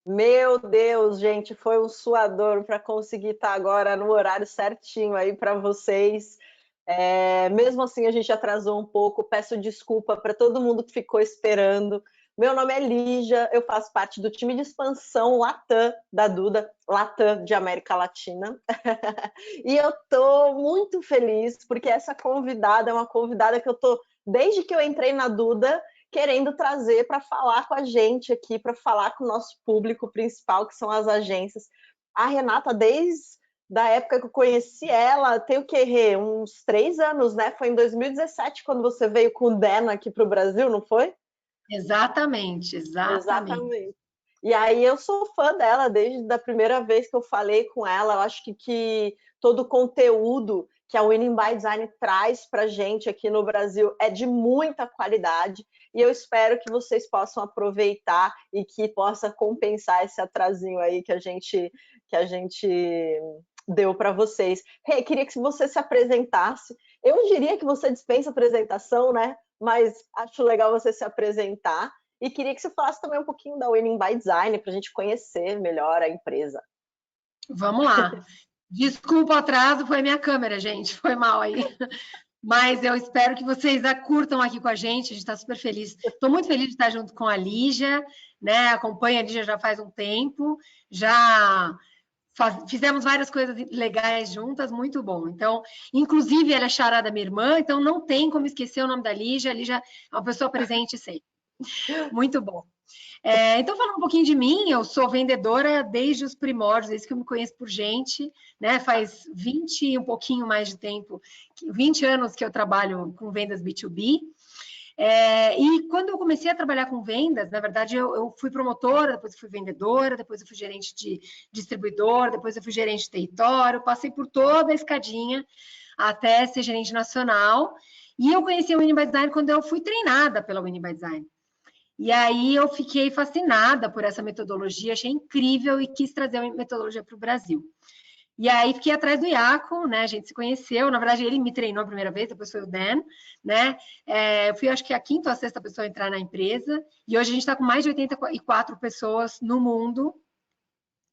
Meu Deus, gente, foi um suador para conseguir estar agora no horário certinho aí para vocês. Mesmo assim, a gente atrasou um pouco. Peço desculpa para todo mundo que ficou esperando. Meu nome é Lígia, eu faço parte do time de expansão Latam da Duda, Latam de América Latina. E eu estou muito feliz porque essa convidada é uma convidada que eu estou, desde que eu entrei na Duda, querendo trazer para falar com a gente aqui, para falar com o nosso público principal, que são as agências. A Renata, desde da época que eu conheci ela, tem o quê, Rê? Uns 3 anos, né? Foi em 2017 quando você veio com o Dena aqui para o Brasil, não foi? Exatamente, exatamente. Exatamente. E aí eu sou fã dela desde a primeira vez que eu falei com ela. Eu acho que todo o conteúdo que a Winning by Design traz para a gente aqui no Brasil é de muita qualidade. E eu espero que vocês possam aproveitar e que possa compensar esse atrasinho aí que a gente deu para vocês. Rê, queria que você se apresentasse. Eu diria que você dispensa apresentação, né? Mas acho legal você se apresentar. E queria que você falasse também um pouquinho da Winning by Design, para a gente conhecer melhor a empresa. Vamos lá. Desculpa o atraso, foi minha câmera, gente. Foi mal aí. Mas eu espero que vocês curtam aqui com a gente. A gente está super feliz. Estou muito feliz de estar junto com a Lígia, né? Acompanho a Lígia já faz um tempo. Já fizemos várias coisas legais juntas, muito bom. Então, inclusive, ela é xará da minha irmã, então não tem como esquecer o nome da Lígia. A Lígia é uma pessoa presente sempre. Muito bom. Então, falando um pouquinho de mim, eu sou vendedora desde os primórdios, desde que eu me conheço por gente, né? Faz 20 e um pouquinho mais de tempo, 20 anos que eu trabalho com vendas B2B. E quando eu comecei a trabalhar com vendas, na verdade, eu fui promotora, depois eu fui vendedora, depois eu fui gerente de distribuidor, depois eu fui gerente de território, passei por toda a escadinha até ser gerente nacional. E eu conheci a Winning by Design quando eu fui treinada pela Winning by Design. E aí eu fiquei fascinada por essa metodologia, achei incrível e quis trazer a metodologia para o Brasil. E aí fiquei atrás do Iaco, né? A gente se conheceu. Na verdade, ele me treinou a primeira vez, depois foi o Dan, né? Eu fui, acho que a quinta ou a sexta pessoa a entrar na empresa. E hoje a gente está com mais de 84 pessoas no mundo.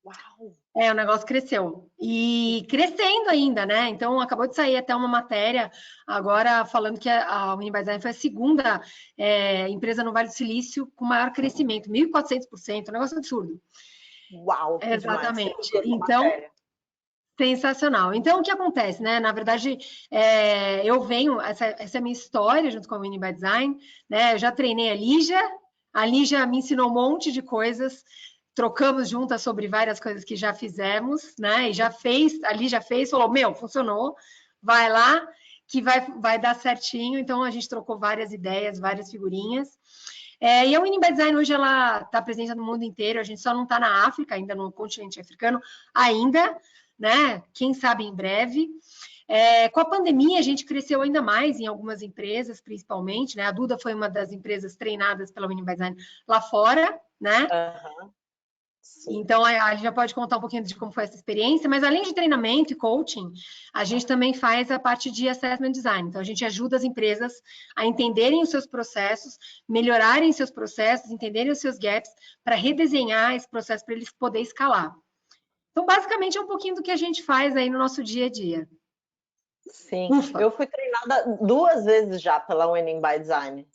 Uau! O negócio cresceu. E crescendo ainda, né? Então, acabou de sair até uma matéria agora falando que a Unibail foi a segunda empresa no Vale do Silício com maior crescimento, 1.400%, um negócio absurdo. Uau, que demais! Eu Exatamente. vi essa Então, matéria. sensacional. Então, o que acontece, né? Na verdade, eu venho, essa é a minha história junto com a Winning by Design, né? Eu já treinei a Lígia me ensinou um monte de coisas, trocamos juntas sobre várias coisas que já fizemos, né? E já fez, a Lígia fez, falou, meu, funcionou, vai lá, que vai dar certinho. Então, a gente trocou várias ideias, várias figurinhas. E a Winning by Design hoje ela está presente no mundo inteiro, a gente só não está na África, ainda no continente africano, ainda, né? Quem sabe em breve. Com a pandemia, a gente cresceu ainda mais em algumas empresas, principalmente, né? A Duda foi uma das empresas treinadas pela Winning by Design lá fora, né? Uhum, sim. Então, a gente já pode contar um pouquinho de como foi essa experiência, mas além de treinamento e coaching, a gente também faz a parte de assessment design. Então, a gente ajuda as empresas a entenderem os seus processos, melhorarem seus processos, entenderem os seus gaps, para redesenhar esse processo para eles poderem escalar. Então, basicamente, é um pouquinho do que a gente faz aí no nosso dia a dia. Sim, Ufa! eu fui treinada 2 vezes já pela Winning by Design,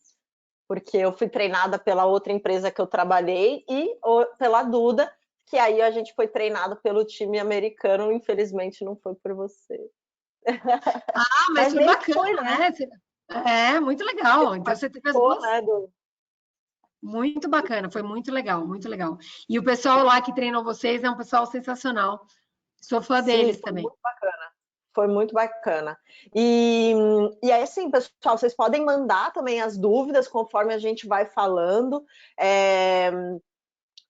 porque eu fui treinada pela outra empresa que eu trabalhei e pela Duda, que aí a gente foi treinado pelo time americano, infelizmente não foi por você. Ah, mas Mas foi nem bacana, foi, né? né? Muito legal. Então, você teve as Participou, duas. né, Muito bacana, foi muito legal, muito legal. E o pessoal lá que treinou vocês é um pessoal sensacional. Sou fã Sim, deles foi também. muito bacana. Foi muito bacana. E aí, assim, pessoal, vocês podem mandar também as dúvidas conforme a gente vai falando. É,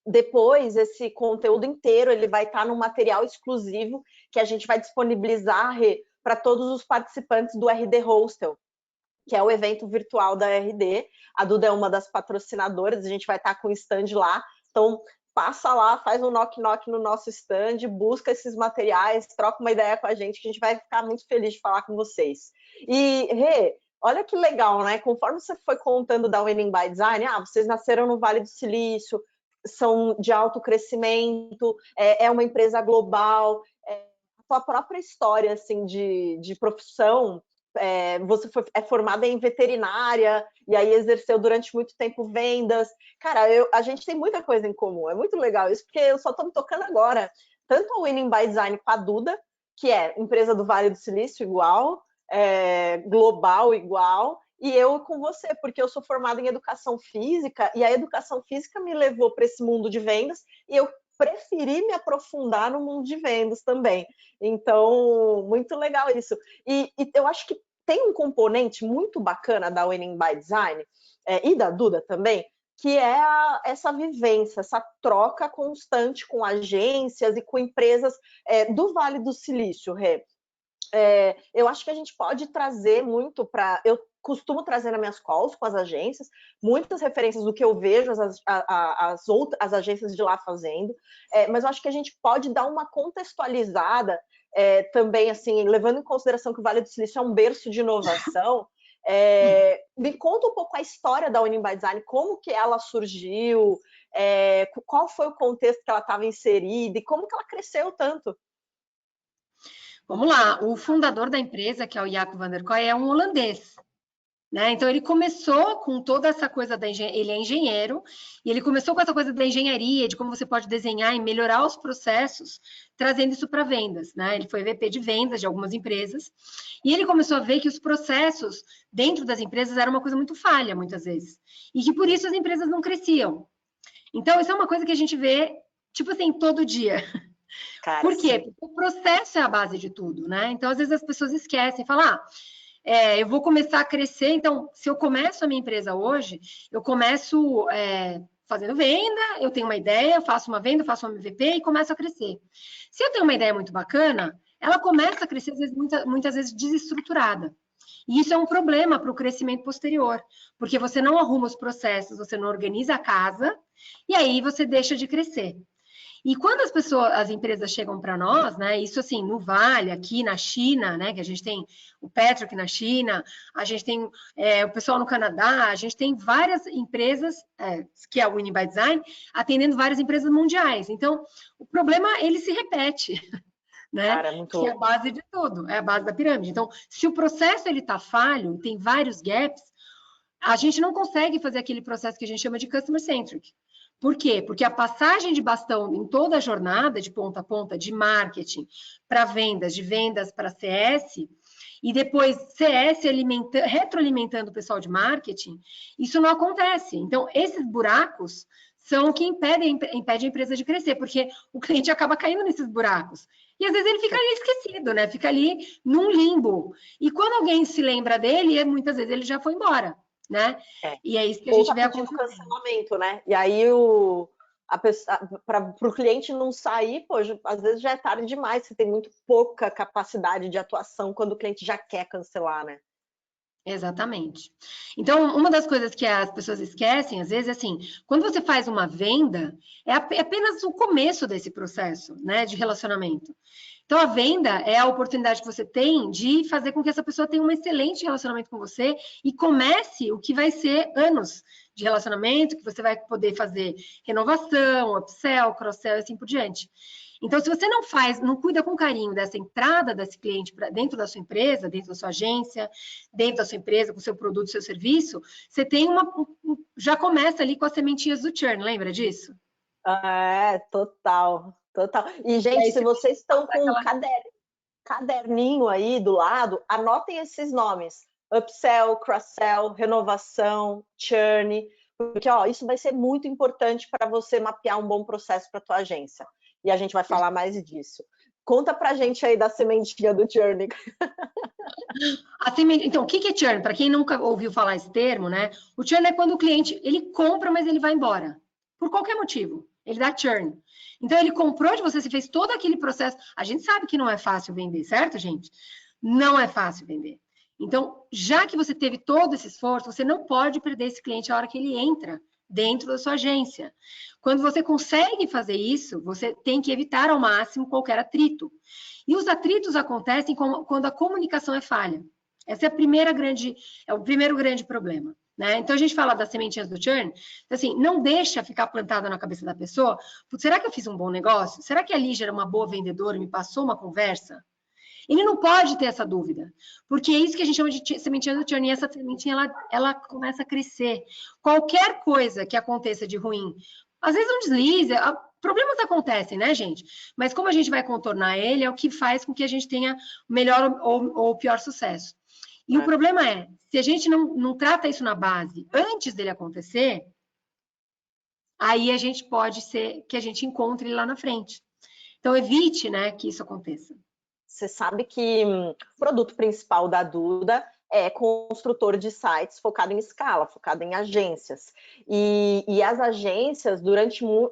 Depois, esse conteúdo inteiro ele vai estar no material exclusivo que a gente vai disponibilizar para todos os participantes do RD Hostel, que é o evento virtual da RD. A Duda é uma das patrocinadoras, a gente vai estar com o stand lá. Então, passa lá, faz um knock-knock no nosso stand, busca esses materiais, troca uma ideia com a gente vai ficar muito feliz de falar com vocês. E, Rê, olha que legal, né? Conforme você foi contando da Winning by Design, vocês nasceram no Vale do Silício, são de alto crescimento, é uma empresa global, a tua própria história assim, de profissão, você é formada em veterinária e aí exerceu durante muito tempo vendas. Cara, a gente tem muita coisa em comum, é muito legal isso, porque eu só estou me tocando agora, tanto a Winning by Design com a Duda, que é empresa do Vale do Silício igual, global igual, e eu com você, porque eu sou formada em educação física, e a educação física me levou para esse mundo de vendas, e eu preferi me aprofundar no mundo de vendas também. Então, muito legal isso. E eu acho que tem um componente muito bacana da Winning by Design, e da Duda também, que é essa vivência, essa troca constante com agências e com empresas do Vale do Silício, Rê. Eu acho que a gente pode trazer muito para... Eu costumo trazer nas minhas calls com as agências, muitas referências do que eu vejo as agências de lá fazendo, mas eu acho que a gente pode dar uma contextualizada também, assim, levando em consideração que o Vale do Silício é um berço de inovação. Me conta um pouco a história da Winning by Design, como que ela surgiu, qual foi o contexto que ela estava inserida e como que ela cresceu tanto. Vamos lá, o fundador da empresa, que é o Jaco van der Kooi, é um holandês, né? Então, ele começou com toda essa coisa da engenharia, ele é engenheiro, e ele começou com essa coisa da engenharia, de como você pode desenhar e melhorar os processos, trazendo isso para vendas, né? Ele foi VP de vendas de algumas empresas, e ele começou a ver que os processos dentro das empresas eram uma coisa muito falha, muitas vezes, e que por isso as empresas não cresciam. Então, isso é uma coisa que a gente vê, tipo assim, todo dia. Cara, por quê? sim. Porque o processo é a base de tudo, né? Então, às vezes as pessoas esquecem, falam, eu vou começar a crescer, então, se eu começo a minha empresa hoje, eu começo fazendo venda, eu tenho uma ideia, eu faço uma venda, faço um MVP e começo a crescer. Se eu tenho uma ideia muito bacana, ela começa a crescer, às vezes, muitas vezes, desestruturada. E isso é um problema para o crescimento posterior, porque você não arruma os processos, você não organiza a casa, e aí você deixa de crescer. E quando as empresas chegam para nós, né, isso assim, no Vale, aqui na China, né, que a gente tem o Petro aqui na China, a gente tem o pessoal no Canadá, a gente tem várias empresas, que é o Winning by Design, atendendo várias empresas mundiais. Então, o problema, ele se repete, né? Cara, muito... Que é a base de tudo, é a base da pirâmide. Então, se o processo ele está falho, tem vários gaps, a gente não consegue fazer aquele processo que a gente chama de customer centric. Por quê? Porque a passagem de bastão em toda a jornada, de ponta a ponta, de marketing para vendas, de vendas para CS, e depois CS retroalimentando o pessoal de marketing, isso não acontece. Então, esses buracos são o que impede a empresa de crescer, porque o cliente acaba caindo nesses buracos. E às vezes ele fica ali esquecido, né? Fica ali num limbo. E quando alguém se lembra dele, muitas vezes ele já foi embora. Né? E é isso que a gente vê acontecendo. Cancelamento, né? E aí para o cliente não sair, pô, às vezes já é tarde demais, você tem muito pouca capacidade de atuação quando o cliente já quer cancelar, né? Exatamente. Então, uma das coisas que as pessoas esquecem, às vezes, é assim, quando você faz uma venda, é apenas o começo desse processo, né, de relacionamento. Então, a venda é a oportunidade que você tem de fazer com que essa pessoa tenha um excelente relacionamento com você e comece o que vai ser anos de relacionamento, que você vai poder fazer renovação, upsell, cross-sell e assim por diante. Então, se você não cuida com carinho dessa entrada desse cliente dentro da sua empresa, dentro da sua agência, dentro da sua empresa, com o seu produto, seu serviço, você tem já começa ali com as sementinhas do churn, lembra disso? Total. E, gente, se vocês estão com um caderninho aí do lado, anotem esses nomes. Upsell, cross-sell, renovação, churn, porque isso vai ser muito importante para você mapear um bom processo para a tua agência. E a gente vai falar mais disso. Conta pra gente aí da sementinha do churn. Então, o que é churn? Para quem nunca ouviu falar esse termo, né? O churn é quando o cliente, ele compra, mas ele vai embora. Por qualquer motivo. Ele dá churn. Então, ele comprou de você, você fez todo aquele processo. A gente sabe que não é fácil vender, certo, gente? Não é fácil vender. Então, já que você teve todo esse esforço, você não pode perder esse cliente a hora que ele entra dentro da sua agência. Quando você consegue fazer isso, você tem que evitar ao máximo qualquer atrito. E os atritos acontecem quando a comunicação é falha. Esse é o primeiro grande problema. né? Então, a gente fala das sementinhas do churn, assim, não deixa ficar plantado na cabeça da pessoa, será que eu fiz um bom negócio? Será que a Lígia era uma boa vendedora e me passou uma conversa? Ele não pode ter essa dúvida, porque é isso que a gente chama de sementinha do churn, e essa sementinha, ela começa a crescer. Qualquer coisa que aconteça de ruim, às vezes um deslize, problemas acontecem, né, gente? Mas como a gente vai contornar ele, é o que faz com que a gente tenha melhor ou pior sucesso. E o problema é, se a gente não trata isso na base antes dele acontecer, aí a gente pode ser que a gente encontre ele lá na frente. Então, evite, né, que isso aconteça. Você sabe que o produto principal da Duda é construtor de sites focado em escala, focado em agências. E as agências,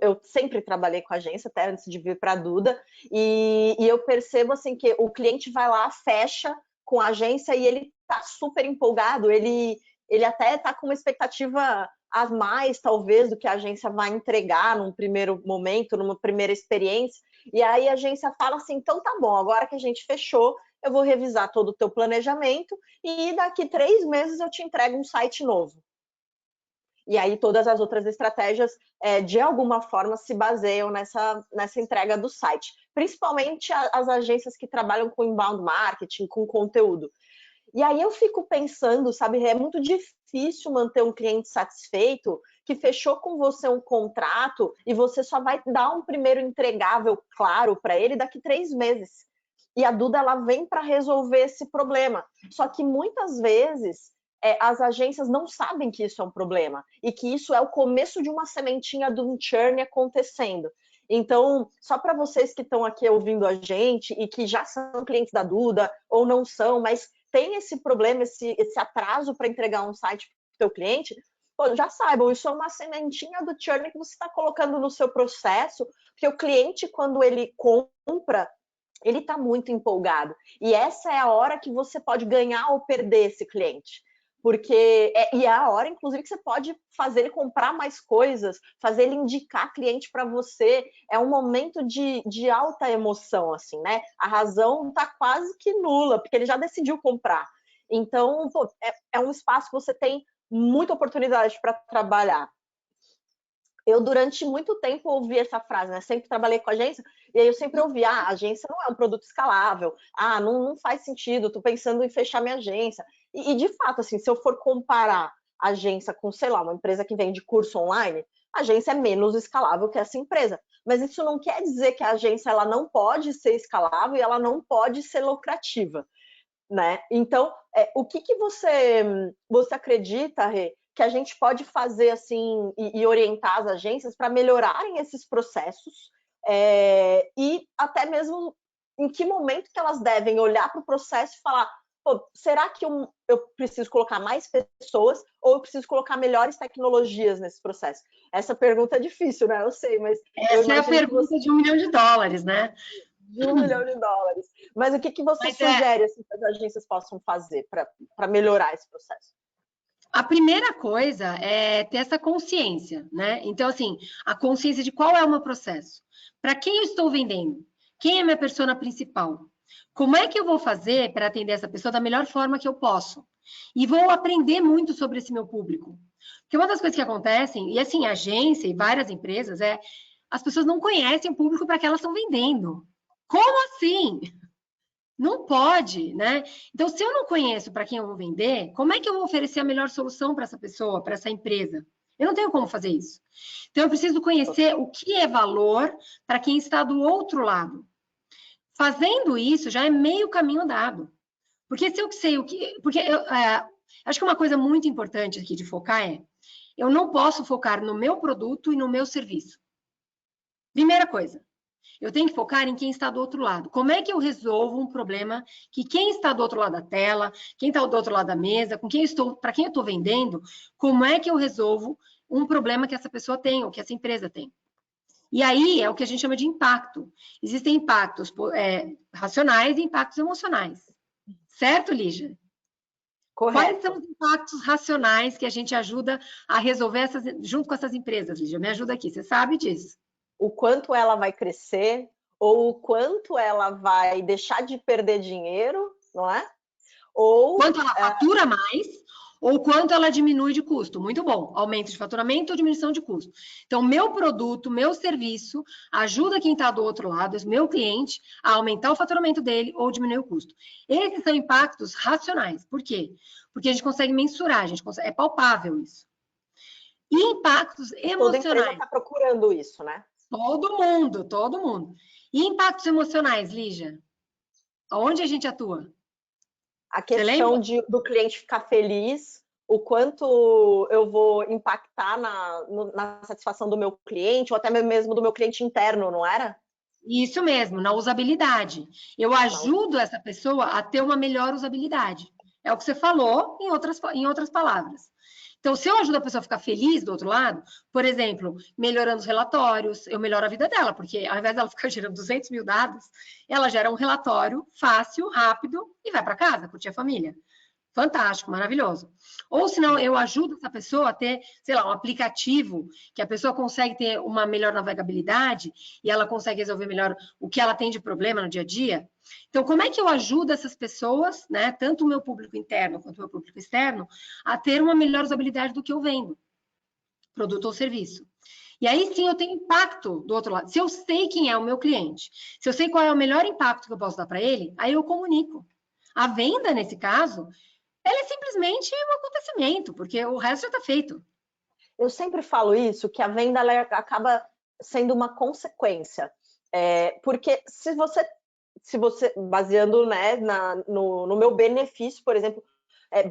eu sempre trabalhei com agência, até antes de vir para a Duda, e eu percebo assim que o cliente vai lá, fecha com a agência e ele está super empolgado, ele até está com uma expectativa a mais, talvez, do que a agência vai entregar num primeiro momento, numa primeira experiência. E aí a agência fala assim, então tá bom, agora que a gente fechou, eu vou revisar todo o teu planejamento e daqui 3 meses eu te entrego um site novo. E aí todas as outras estratégias, de alguma forma, se baseiam nessa entrega do site. Principalmente as agências que trabalham com inbound marketing, com conteúdo. E aí eu fico pensando, sabe, é muito difícil manter um cliente satisfeito que fechou com você um contrato e você só vai dar um primeiro entregável claro para ele daqui 3 meses. E a Duda, ela vem para resolver esse problema. Só que muitas vezes as agências não sabem que isso é um problema e que isso é o começo de uma sementinha de um churn acontecendo. Então, só para vocês que estão aqui ouvindo a gente e que já são clientes da Duda ou não são, mas tem esse problema, esse atraso para entregar um site para o seu cliente, já saibam, isso é uma sementinha do churn que você está colocando no seu processo, porque o cliente, quando ele compra, ele está muito empolgado. E essa é a hora que você pode ganhar ou perder esse cliente. Porque é a hora, inclusive, que você pode fazer ele comprar mais coisas, fazer ele indicar cliente para você. É um momento de alta emoção, assim, né? A razão está quase que nula, porque ele já decidiu comprar. Então, é um espaço que você tem muita oportunidade para trabalhar. Eu, durante muito tempo, ouvi essa frase, né? Sempre trabalhei com agência, e aí eu sempre ouvi, a agência não é um produto escalável, não faz sentido, tô pensando em fechar minha agência. E, de fato, assim, se eu for comparar a agência com, sei lá, uma empresa que vende curso online, a agência é menos escalável que essa empresa. Mas isso não quer dizer que a agência ela não pode ser escalável e ela não pode ser lucrativa, né? Então, o que você acredita, Rê, que a gente pode fazer assim e orientar as agências para melhorarem esses processos e até mesmo em que momento que elas devem olhar para o processo e falar, será que eu preciso colocar mais pessoas ou eu preciso colocar melhores tecnologias nesse processo? Essa pergunta é difícil, né? Eu sei, mas essa é a pergunta de $1 milhão, né? De $1 milhão. Mas o que você sugere assim, que as agências possam fazer para melhorar esse processo? A primeira coisa é ter essa consciência, né? Então, assim, a consciência de qual é o meu processo. Para quem eu estou vendendo? Quem é minha persona principal? Como é que eu vou fazer para atender essa pessoa da melhor forma que eu posso? E vou aprender muito sobre esse meu público. Porque uma das coisas que acontecem, e assim, a agência e várias empresas, as pessoas não conhecem o público para que elas estão vendendo. Como assim? Não pode, né? Então, se eu não conheço para quem eu vou vender, como é que eu vou oferecer a melhor solução para essa pessoa, para essa empresa? Eu não tenho como fazer isso. Então, eu preciso conhecer o que é valor para quem está do outro lado. Fazendo isso, já é meio caminho andado. Porque se eu sei o que... Porque acho que uma coisa muito importante aqui de focar eu não posso focar no meu produto e no meu serviço. Primeira coisa. Eu tenho que focar em quem está do outro lado. Como é que eu resolvo um problema que quem está do outro lado da tela, quem está do outro lado da mesa, para quem eu estou vendendo, como é que eu resolvo um problema que essa pessoa tem ou que essa empresa tem? E aí é o que a gente chama de impacto. Existem impactos racionais e impactos emocionais. Certo, Lígia? Correto. Quais são os impactos racionais que a gente ajuda a resolver junto com essas empresas, Lígia? Me ajuda aqui, você sabe disso? O quanto ela vai crescer ou o quanto ela vai deixar de perder dinheiro, não é? Ou quanto ela fatura mais, ou quanto ela diminui de custo. Muito bom, aumento de faturamento ou diminuição de custo. Então, meu produto, meu serviço, ajuda quem está do outro lado, meu cliente, a aumentar o faturamento dele ou diminuir o custo. Esses são impactos racionais. Por quê? Porque a gente consegue mensurar, é palpável isso. E impactos emocionais. Toda empresa está procurando isso, né? Todo mundo, todo mundo. E impactos emocionais, Lígia? Onde a gente atua? A questão do cliente ficar feliz, o quanto eu vou impactar na satisfação do meu cliente, ou até mesmo do meu cliente interno, não era? Isso mesmo, na usabilidade. Eu ajudo essa pessoa a ter uma melhor usabilidade. É o que você falou em outras palavras. Então, se eu ajudo a pessoa a ficar feliz do outro lado, por exemplo, melhorando os relatórios, eu melhoro a vida dela, porque ao invés dela ficar gerando 200 mil dados, ela gera um relatório fácil, rápido e vai para casa, curtir a família. Fantástico, maravilhoso. Ou senão eu ajudo essa pessoa a ter, sei lá, um aplicativo que a pessoa consegue ter uma melhor navegabilidade e ela consegue resolver melhor o que ela tem de problema no dia a dia. Então, como é que eu ajudo essas pessoas, né, tanto o meu público interno quanto o meu público externo, a ter uma melhor usabilidade do que eu vendo, produto ou serviço? E aí sim eu tenho impacto do outro lado. Se eu sei quem é o meu cliente, se eu sei qual é o melhor impacto que eu posso dar para ele, aí eu comunico. A venda, nesse caso, ela é simplesmente um acontecimento, porque o resto já está feito. Eu sempre falo isso, que a venda ela acaba sendo uma consequência. Porque se você, baseando, né, no meu benefício, por exemplo,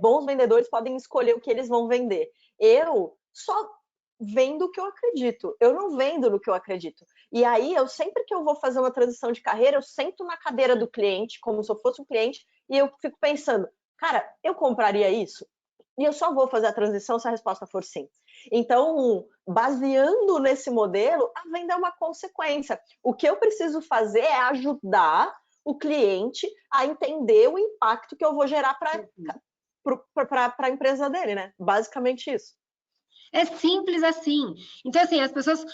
bons vendedores podem escolher o que eles vão vender. Eu só vendo o que eu acredito. Eu não vendo no que eu acredito. E aí, sempre que eu vou fazer uma transição de carreira, eu sento na cadeira do cliente, como se eu fosse um cliente, e eu fico pensando, cara, eu compraria isso? E eu só vou fazer a transição se a resposta for sim. Então, baseando nesse modelo, a venda é uma consequência. O que eu preciso fazer é ajudar o cliente a entender o impacto que eu vou gerar para a empresa dele, né? Basicamente isso. É simples assim. Então, assim, as pessoas.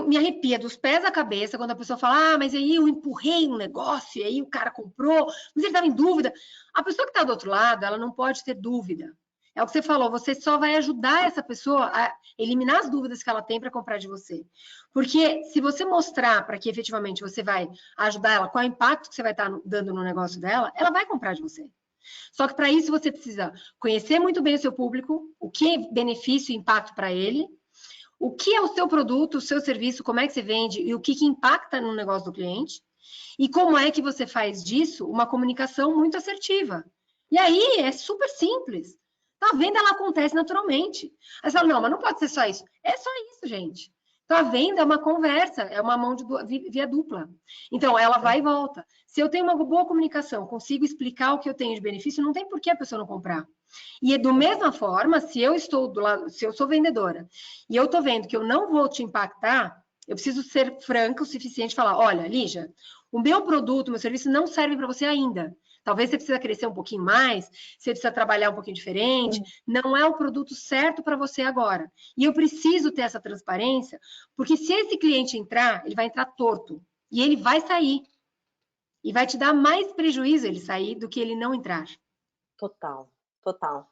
Me arrepia dos pés à cabeça quando a pessoa fala, mas aí eu empurrei um negócio, e aí o cara comprou, mas ele estava em dúvida. A pessoa que está do outro lado, ela não pode ter dúvida. É o que você falou, você só vai ajudar essa pessoa a eliminar as dúvidas que ela tem para comprar de você. Porque se você mostrar para que efetivamente você vai ajudar ela, qual é o impacto que você vai estar dando no negócio dela, ela vai comprar de você. Só que para isso você precisa conhecer muito bem o seu público, o que é benefício e impacto para ele, o que é o seu produto, o seu serviço, como é que você vende e o que impacta no negócio do cliente, e como é que você faz disso uma comunicação muito assertiva. E aí é super simples. A venda ela acontece naturalmente. Aí você fala, não, mas não pode ser só isso. É só isso, gente. Então, a venda é uma conversa, é uma mão de via dupla. Então, ela vai e volta. Se eu tenho uma boa comunicação, consigo explicar o que eu tenho de benefício, não tem por que a pessoa não comprar. E da mesma forma, se eu estou do lado, se eu sou vendedora e eu estou vendo que eu não vou te impactar, eu preciso ser franca o suficiente e falar, olha, Lígia, o meu produto, o meu serviço não serve para você ainda. Talvez você precisa crescer um pouquinho mais, você precisa trabalhar um pouquinho diferente, não é o produto certo para você agora. E eu preciso ter essa transparência, porque se esse cliente entrar, ele vai entrar torto e ele vai sair. E vai te dar mais prejuízo ele sair do que ele não entrar. Total, total.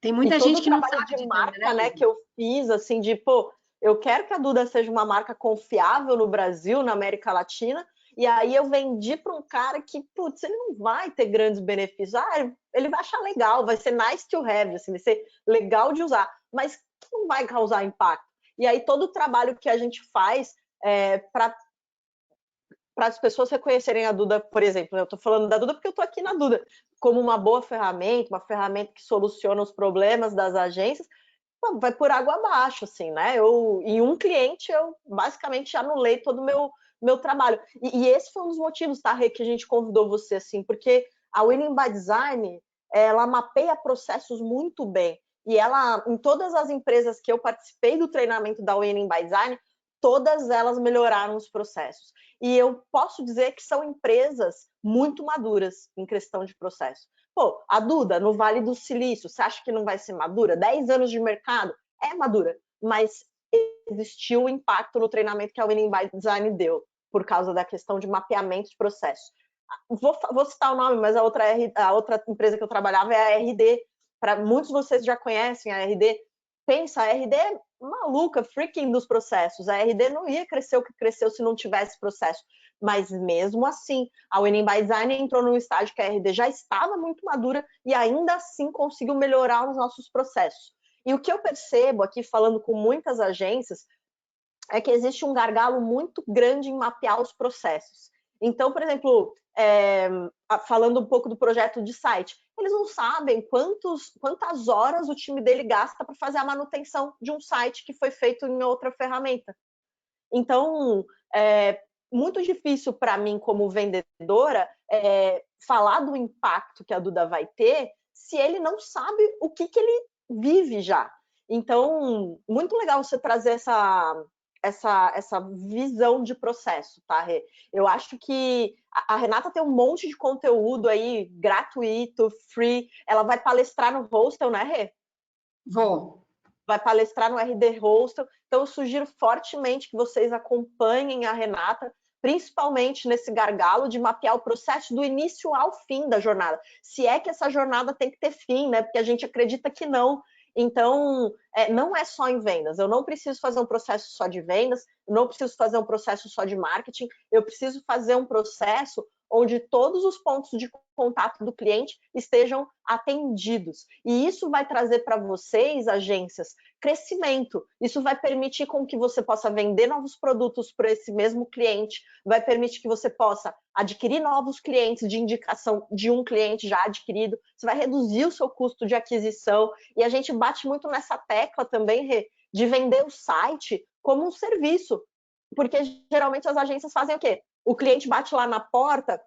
Tem muita gente que não sabe de marca, né, que eu fiz, assim, de, pô, eu quero que a Duda seja uma marca confiável no Brasil, na América Latina, e aí eu vendi para um cara que, putz, ele não vai ter grandes benefícios. Ele vai achar legal, vai ser nice to have, assim, vai ser legal de usar, mas não vai causar impacto. E aí todo o trabalho que a gente faz para as pessoas reconhecerem a Duda, por exemplo, eu estou falando da Duda porque eu estou aqui na Duda, como uma boa ferramenta, uma ferramenta que soluciona os problemas das agências, vai por água abaixo, assim, né? Em um cliente, eu basicamente anulei todo o meu trabalho. E esse foi um dos motivos, tá, Rê, que a gente convidou você, assim, porque a Winning by Design, ela mapeia processos muito bem. E ela, em todas as empresas que eu participei do treinamento da Winning by Design, todas elas melhoraram os processos. E eu posso dizer que são empresas muito maduras em questão de processo. Pô, a Duda, no Vale do Silício, você acha que não vai ser madura? 10 anos de mercado, é madura, mas existiu o impacto no treinamento que a Winning by Design deu, por causa da questão de mapeamento de processo. Vou citar o nome, mas a outra empresa que eu trabalhava é a RD, para muitos de vocês já conhecem a RD, pensa, a RD é maluca, freaking dos processos. A RD não ia crescer o que cresceu se não tivesse processo. Mas mesmo assim, a Winning by Design entrou num estágio que a RD já estava muito madura e ainda assim conseguiu melhorar os nossos processos. E o que eu percebo aqui, falando com muitas agências, é que existe um gargalo muito grande em mapear os processos. Então, por exemplo, falando um pouco do projeto de site, eles não sabem quantas horas o time dele gasta para fazer a manutenção de um site que foi feito em outra ferramenta. Então, muito difícil para mim, como vendedora, falar do impacto que a Duda vai ter se ele não sabe o que ele vive já. Então, muito legal você trazer essa visão de processo, tá, Rê? Eu acho que a Renata tem um monte de conteúdo aí, gratuito, free. Ela vai palestrar no Hostel, né, Rê? Vou. Vai palestrar no RD Hostel. Então, eu sugiro fortemente que vocês acompanhem a Renata, principalmente nesse gargalo de mapear o processo do início ao fim da jornada. Se é que essa jornada tem que ter fim, né? Porque a gente acredita que não. Então, não é só em vendas. Eu não preciso fazer um processo só de vendas, eu não preciso fazer um processo só de marketing, eu preciso fazer um processo onde todos os pontos de contato do cliente estejam atendidos. E isso vai trazer para vocês, agências, crescimento. Isso vai permitir com que você possa vender novos produtos para esse mesmo cliente, vai permitir que você possa adquirir novos clientes de indicação de um cliente já adquirido, você vai reduzir o seu custo de aquisição. E a gente bate muito nessa tecla também, Rê, de vender o site como um serviço. Porque geralmente as agências fazem o quê? O cliente bate lá na porta,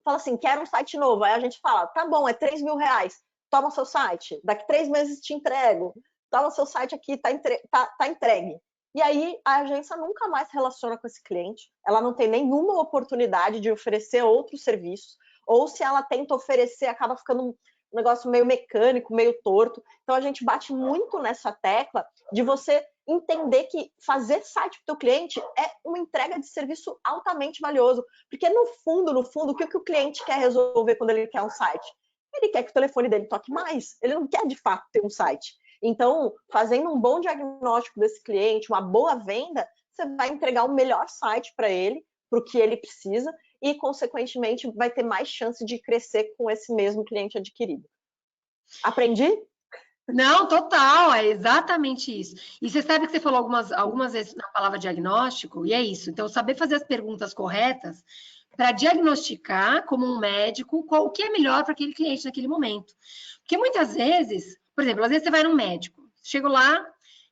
fala assim, quero um site novo. Aí a gente fala, tá bom, é 3 mil reais, toma seu site, daqui 3 meses te entrego, toma seu site aqui, tá entregue. E aí a agência nunca mais se relaciona com esse cliente, ela não tem nenhuma oportunidade de oferecer outros serviços, ou se ela tenta oferecer, acaba ficando um negócio meio mecânico, meio torto. Então a gente bate muito nessa tecla de você entender que fazer site para o teu cliente é uma entrega de serviço altamente valioso, porque no fundo, o que o cliente quer resolver quando ele quer um site? Ele quer que o telefone dele toque mais, ele não quer de fato ter um site. Então, fazendo um bom diagnóstico desse cliente, uma boa venda, você vai entregar o melhor site para ele, para o que ele precisa, e, consequentemente, vai ter mais chance de crescer com esse mesmo cliente adquirido. Aprendi? Não, total, é exatamente isso. E você sabe que você falou algumas vezes na palavra diagnóstico, e é isso. Então, saber fazer as perguntas corretas para diagnosticar, como um médico, o que é melhor para aquele cliente naquele momento. Porque muitas vezes, por exemplo, às vezes você vai num médico, chego lá,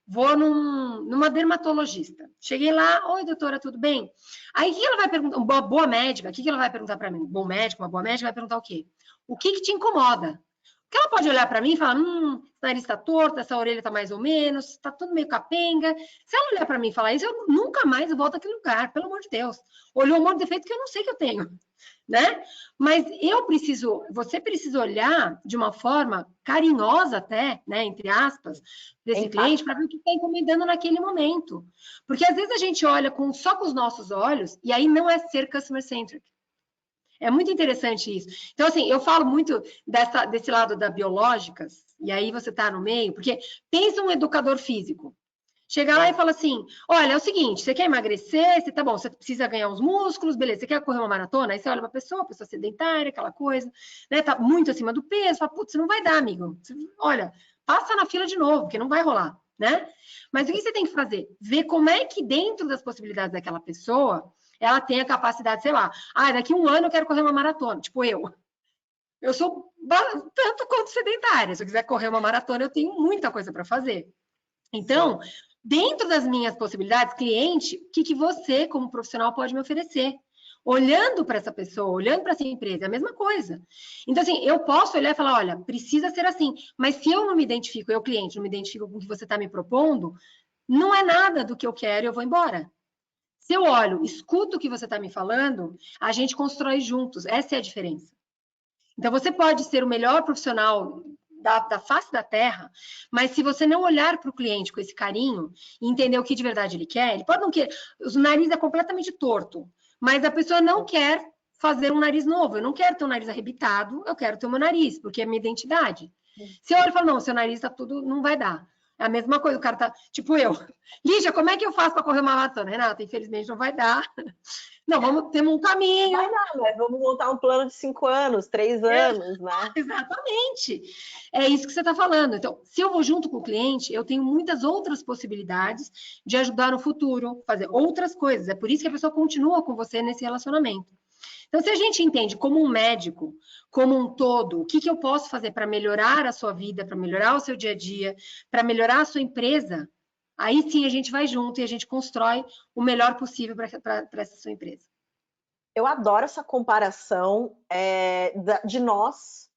vou numa dermatologista. Cheguei lá, oi, doutora, tudo bem? Aí, o que ela vai perguntar? Uma boa médica, o que ela vai perguntar para mim? Um bom médico, uma boa médica vai perguntar o quê? O que te incomoda? Porque ela pode olhar para mim e falar, esse nariz está torto, essa orelha está mais ou menos, está tudo meio capenga. Se ela olhar para mim e falar isso, eu nunca mais volto àquele lugar, pelo amor de Deus. Olhou um monte de defeito que eu não sei que eu tenho, né? Mas você precisa olhar de uma forma carinhosa até, né, entre aspas, desse cliente, para ver o que está encomendando naquele momento. Porque às vezes a gente olha só com os nossos olhos, e aí não é ser customer-centric. É muito interessante isso. Então, assim, eu falo muito desse lado da biológicas, e aí você está no meio, porque pensa um educador físico. Chega lá e fala assim, olha, é o seguinte, você quer emagrecer, tá bom, você precisa ganhar uns músculos, beleza, você quer correr uma maratona? Aí você olha para a pessoa sedentária, aquela coisa, né, tá muito acima do peso, fala, putz, não vai dar, amigo. Olha, passa na fila de novo, porque não vai rolar, né? Mas o que você tem que fazer? Ver como é que dentro das possibilidades daquela pessoa, ela tem a capacidade, sei lá, daqui 1 ano eu quero correr uma maratona, tipo eu. Eu sou tanto quanto sedentária. Se eu quiser correr uma maratona, eu tenho muita coisa para fazer. Então, dentro das minhas possibilidades, cliente, o que você, como profissional, pode me oferecer? Olhando para essa pessoa, olhando para essa empresa, é a mesma coisa. Então, assim, eu posso olhar e falar, olha, precisa ser assim. Mas se eu não me identifico, eu, cliente, não me identifico com o que você está me propondo, não é nada do que eu quero e eu vou embora. Se eu olho, escuto o que você está me falando, a gente constrói juntos. Essa é a diferença. Então, você pode ser o melhor profissional da face da terra, mas se você não olhar para o cliente com esse carinho e entender o que de verdade ele quer, ele pode não querer. O nariz é completamente torto, mas a pessoa não quer fazer um nariz novo. Eu não quero ter um nariz arrebitado, eu quero ter o meu nariz, porque é minha identidade. Se eu olho e falo, não, seu nariz tá tudo, não vai dar. É a mesma coisa, o cara tá, tipo eu. Lígia, como é que eu faço para correr uma maratona? Renata, infelizmente não vai dar. Não, vamos ter um caminho. Vai dar, né? Vamos montar um plano de 5 anos, 3 anos, né? Exatamente. É isso que você está falando. Então, se eu vou junto com o cliente, eu tenho muitas outras possibilidades de ajudar no futuro, fazer outras coisas. É por isso que a pessoa continua com você nesse relacionamento. Então, se a gente entende como um médico, como um todo, o que eu posso fazer para melhorar a sua vida, para melhorar o seu dia a dia, para melhorar a sua empresa, aí sim a gente vai junto e a gente constrói o melhor possível para essa sua empresa. Eu adoro essa comparação de nós,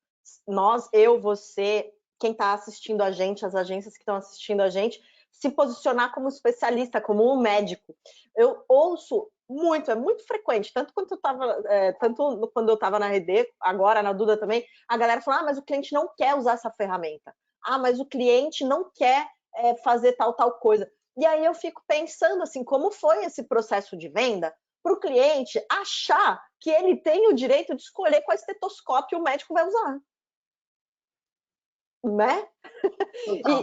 eu, você, quem está assistindo a gente, as agências que estão assistindo a gente, se posicionar como especialista, como um médico. Eu ouço muito, é muito frequente, tanto quando eu estava na RD, agora na Duda também, a galera fala, mas o cliente não quer usar essa ferramenta. Mas o cliente não quer fazer tal coisa. E aí eu fico pensando assim, como foi esse processo de venda para o cliente achar que ele tem o direito de escolher qual estetoscópio o médico vai usar. Né?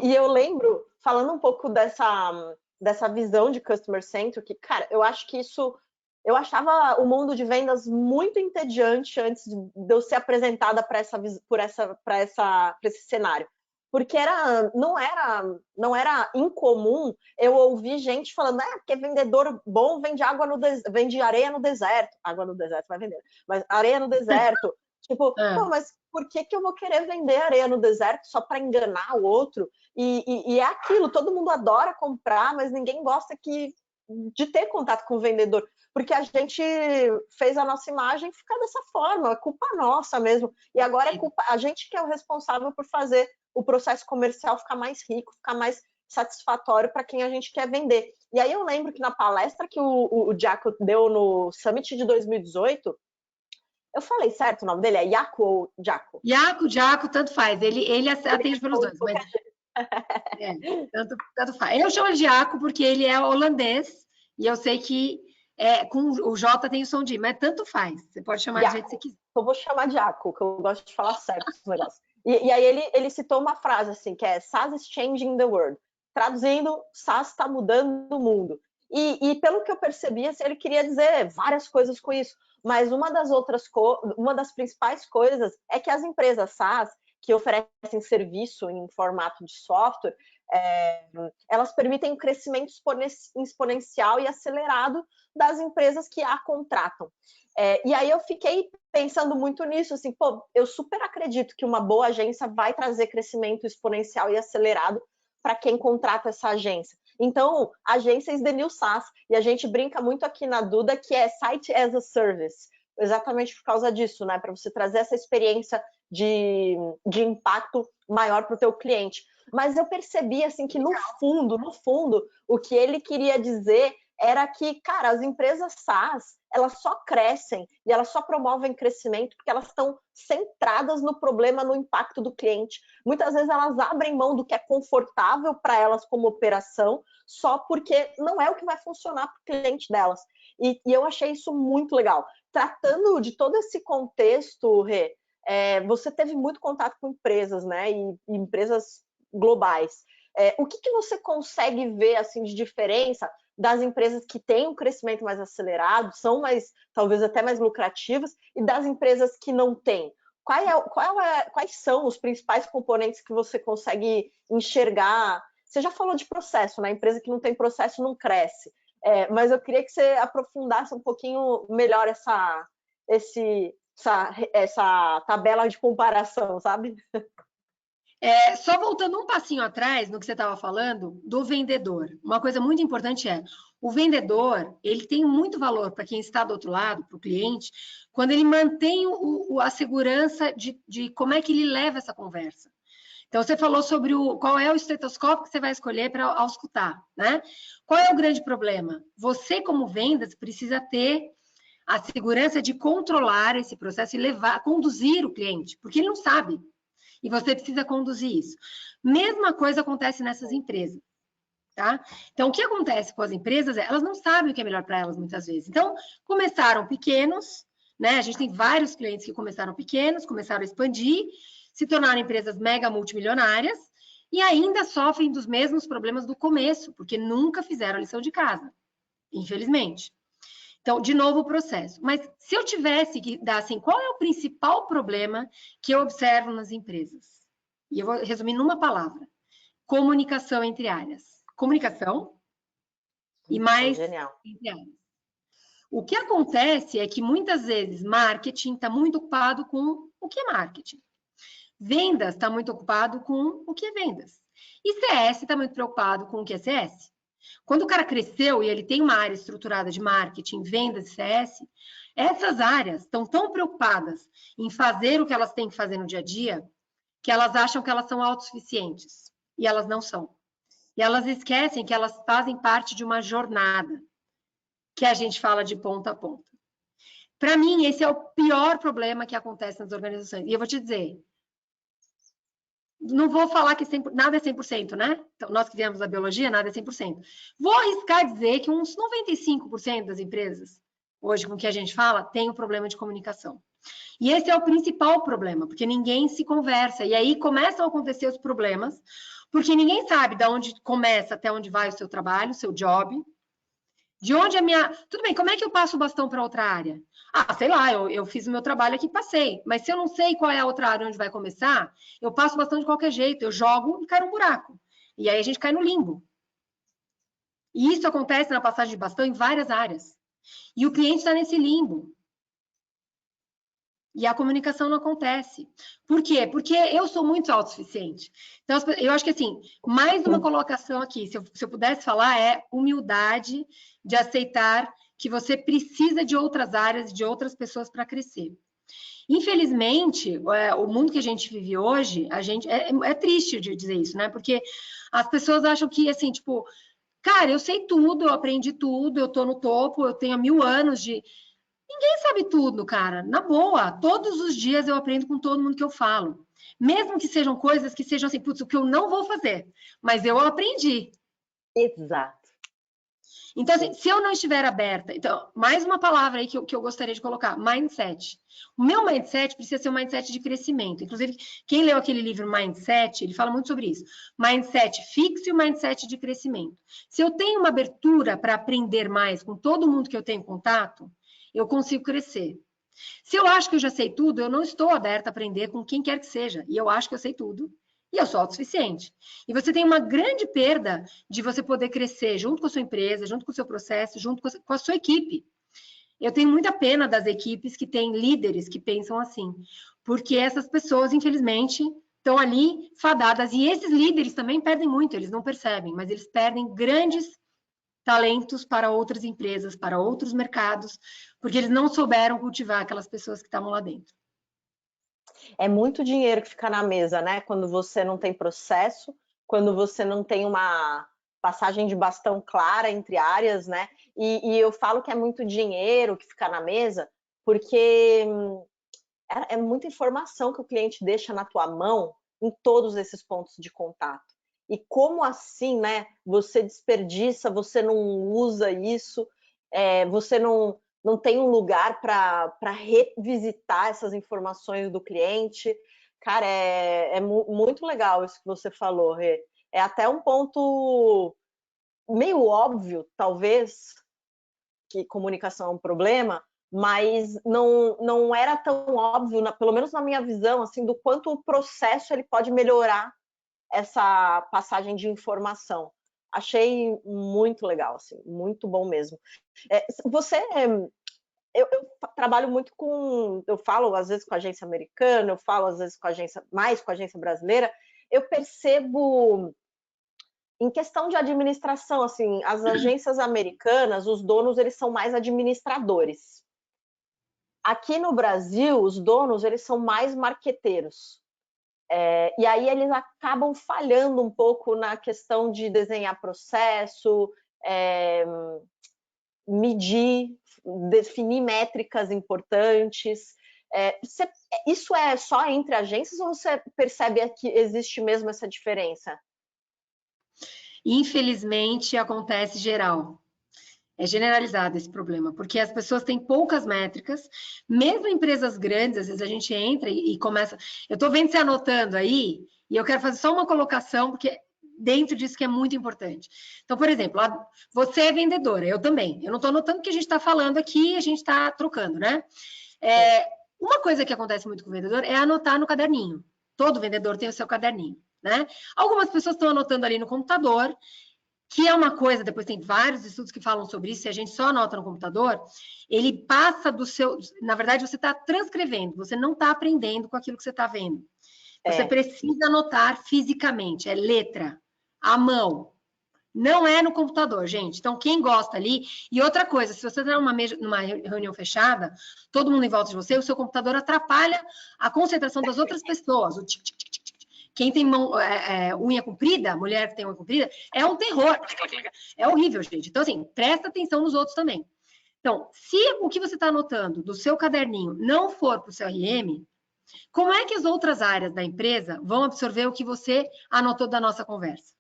E eu lembro, falando um pouco dessa visão de customer centric, cara, eu acho que eu achava o mundo de vendas muito entediante antes de eu ser apresentada para esse cenário. Porque não era incomum eu ouvir gente falando, porque vendedor bom vende areia no deserto. Água no deserto vai vender, mas areia no deserto. Tipo, mas por que eu vou querer vender areia no deserto só para enganar o outro? E é aquilo, todo mundo adora comprar, mas ninguém gosta de ter contato com o vendedor, porque a gente fez a nossa imagem ficar dessa forma, é culpa nossa mesmo. E agora é culpa, a gente que é o responsável por fazer o processo comercial ficar mais rico, ficar mais satisfatório para quem a gente quer vender. E aí eu lembro que na palestra que o Jaco deu no Summit de 2018, eu falei certo o nome dele? É Jaco ou Jaco? Jaco, tanto faz. Ele atende pelos dois. Mas... tanto faz. Eu chamo de Jaco porque ele é holandês e eu sei que com o J tem o som de I, mas tanto faz. Você pode chamar Jaco. Do jeito que você quiser. Eu vou chamar de Jaco, que eu gosto de falar certo esse negócio. E aí ele citou uma frase assim, que é SaaS is changing the world. Traduzindo, SaaS está mudando o mundo. E pelo que eu percebi, assim, ele queria dizer várias coisas com isso, mas uma das principais coisas é que as empresas SaaS, que oferecem serviço em formato de software, elas permitem um crescimento exponencial e acelerado das empresas que a contratam. E aí eu fiquei pensando muito nisso, assim, eu super acredito que uma boa agência vai trazer crescimento exponencial e acelerado para quem contrata essa agência. Então, a agência is the new SaaS, e a gente brinca muito aqui na Duda que é Site as a Service, exatamente por causa disso, né? Para você trazer essa experiência de impacto maior para o teu cliente. Mas eu percebi, assim, que no fundo, o que ele queria dizer era que, cara, as empresas SaaS, elas só crescem e elas só promovem crescimento porque elas estão centradas no problema, no impacto do cliente. Muitas vezes elas abrem mão do que é confortável para elas como operação, só porque não é o que vai funcionar para o cliente delas. E eu achei isso muito legal. Tratando de todo esse contexto, Rê, você teve muito contato com empresas, né? E empresas globais. O que você consegue ver assim de diferença das empresas que têm um crescimento mais acelerado, são talvez até mais lucrativas, e das empresas que não têm? Quais são os principais componentes que você consegue enxergar? Você já falou de processo, né? A empresa que não tem processo não cresce. Mas eu queria que você aprofundasse um pouquinho melhor essa tabela de comparação, sabe? Só voltando um passinho atrás no que você estava falando do vendedor. Uma coisa muito importante o vendedor, ele tem muito valor para quem está do outro lado, para o cliente, quando ele mantém a segurança de como é que ele leva essa conversa. Então, você falou sobre qual é o estetoscópio que você vai escolher para auscultar, né? Qual é o grande problema? Você, como vendas, precisa ter a segurança de controlar esse processo e conduzir o cliente, porque ele não sabe. E você precisa conduzir isso. Mesma coisa acontece nessas empresas, tá? Então, o que acontece com as empresas elas não sabem o que é melhor para elas muitas vezes. Então, começaram pequenos, né? A gente tem vários clientes que começaram pequenos, começaram a expandir, se tornaram empresas mega multimilionárias e ainda sofrem dos mesmos problemas do começo, porque nunca fizeram a lição de casa, infelizmente. Então, de novo o processo. Mas se eu tivesse que dar assim, qual é o principal problema que eu observo nas empresas? E eu vou resumir numa palavra: comunicação entre áreas. Comunicação e mais Genial. entre áreas. O que acontece é que muitas vezes marketing está muito ocupado com o que é marketing. Vendas está muito ocupado com o que é vendas. E CS está muito preocupado com o que é CS. Quando o cara cresceu e ele tem uma área estruturada de marketing, vendas e CS, essas áreas estão tão preocupadas em fazer o que elas têm que fazer no dia a dia, que elas acham que elas são autossuficientes. E elas não são. E elas esquecem que elas fazem parte de uma jornada, que a gente fala de ponta a ponta. Para mim, esse é o pior problema que acontece nas organizações. E eu vou te dizer, não vou falar que nada é 100%, né? Então, nós que viemos da biologia, nada é 100%. Vou arriscar dizer que uns 95% das empresas, hoje com que a gente fala, tem um problema de comunicação. E esse é o principal problema, porque ninguém se conversa. E aí começam a acontecer os problemas, porque ninguém sabe de onde começa até onde vai o seu trabalho, o seu job. De onde a minha... Tudo bem, como é que eu passo o bastão para outra área? Ah, sei lá, eu fiz o meu trabalho aqui, passei. Mas se eu não sei qual é a outra área onde vai começar, eu passo o bastão de qualquer jeito. Eu jogo e cai num buraco. E aí a gente cai no limbo. E isso acontece na passagem de bastão em várias áreas. E o cliente está nesse limbo. E a comunicação não acontece. Por quê? Porque eu sou muito autossuficiente. Então, eu acho que, assim, mais uma colocação aqui, se eu pudesse falar, é humildade de aceitar que você precisa de outras áreas, de outras pessoas para crescer. Infelizmente, o mundo que a gente vive hoje, é triste de dizer isso, né? Porque as pessoas acham que, assim, tipo, cara, eu sei tudo, eu aprendi tudo, eu tô no topo, eu tenho 1000 anos de... Ninguém sabe tudo, cara. Na boa, todos os dias eu aprendo com todo mundo que eu falo. Mesmo que sejam coisas que sejam assim, putz, o que eu não vou fazer, mas eu aprendi. Exato. Então, assim, se eu não estiver aberta... Então, mais uma palavra aí que eu gostaria de colocar, mindset. O meu mindset precisa ser um mindset de crescimento. Inclusive, quem leu aquele livro Mindset, ele fala muito sobre isso. Mindset fixo e o mindset de crescimento. Se eu tenho uma abertura para aprender mais com todo mundo que eu tenho contato, eu consigo crescer. Se eu acho que eu já sei tudo, eu não estou aberta a aprender com quem quer que seja. E eu acho que eu sei tudo. E eu sou autossuficiente. E você tem uma grande perda de você poder crescer junto com a sua empresa, junto com o seu processo, junto com a sua equipe. Eu tenho muita pena das equipes que têm líderes que pensam assim. Porque essas pessoas, infelizmente, estão ali fadadas. E esses líderes também perdem muito, eles não percebem, mas eles perdem grandes talentos para outras empresas, para outros mercados, porque eles não souberam cultivar aquelas pessoas que estavam lá dentro. É muito dinheiro que fica na mesa, né? Quando você não tem processo, quando você não tem uma passagem de bastão clara entre áreas, né? E eu falo que é muito dinheiro que fica na mesa, porque é muita informação que o cliente deixa na tua mão em todos esses pontos de contato. E como assim, né? Você desperdiça, você não usa isso, você não tem um lugar para revisitar essas informações do cliente. Cara, muito legal isso que você falou, Rê. É até um ponto meio óbvio, talvez, que comunicação é um problema, mas não era tão óbvio, pelo menos na minha visão, assim, do quanto o processo ele pode melhorar essa passagem de informação. Achei muito legal, assim, muito bom mesmo. Eu trabalho muito eu falo às vezes com a agência americana, eu falo às vezes mais com a agência brasileira, eu percebo em questão de administração, assim, as agências americanas, os donos, eles são mais administradores. Aqui no Brasil, os donos, eles são mais marqueteiros. E aí eles acabam falhando um pouco na questão de desenhar processo, medir, definir métricas importantes. Isso é só entre agências ou você percebe que existe mesmo essa diferença? Infelizmente, acontece geral. É generalizado esse problema, porque as pessoas têm poucas métricas, mesmo empresas grandes, às vezes a gente entra e começa... Eu estou vendo você anotando aí, e eu quero fazer só uma colocação, porque dentro disso que é muito importante. Então, por exemplo, você é vendedora, eu também. Eu não estou anotando o que a gente está falando aqui, a gente está trocando, né? Uma coisa que acontece muito com o vendedor é anotar no caderninho. Todo vendedor tem o seu caderninho, né? Algumas pessoas estão anotando ali no computador, que é uma coisa, depois tem vários estudos que falam sobre isso, se a gente só anota no computador, ele passa do seu... Na verdade, você está transcrevendo, você não está aprendendo com aquilo que você está vendo. Você precisa anotar fisicamente, é letra, à mão. Não é no computador, gente. Então, quem gosta ali... E outra coisa, se você está numa reunião fechada, todo mundo em volta de você, o seu computador atrapalha a concentração das outras pessoas. O tic, tic, tic, tic. Quem tem unha comprida, mulher que tem unha comprida, é um terror. É horrível, gente. Então, assim, presta atenção nos outros também. Então, se o que você está anotando do seu caderninho não for para o CRM, como é que as outras áreas da empresa vão absorver o que você anotou da nossa conversa?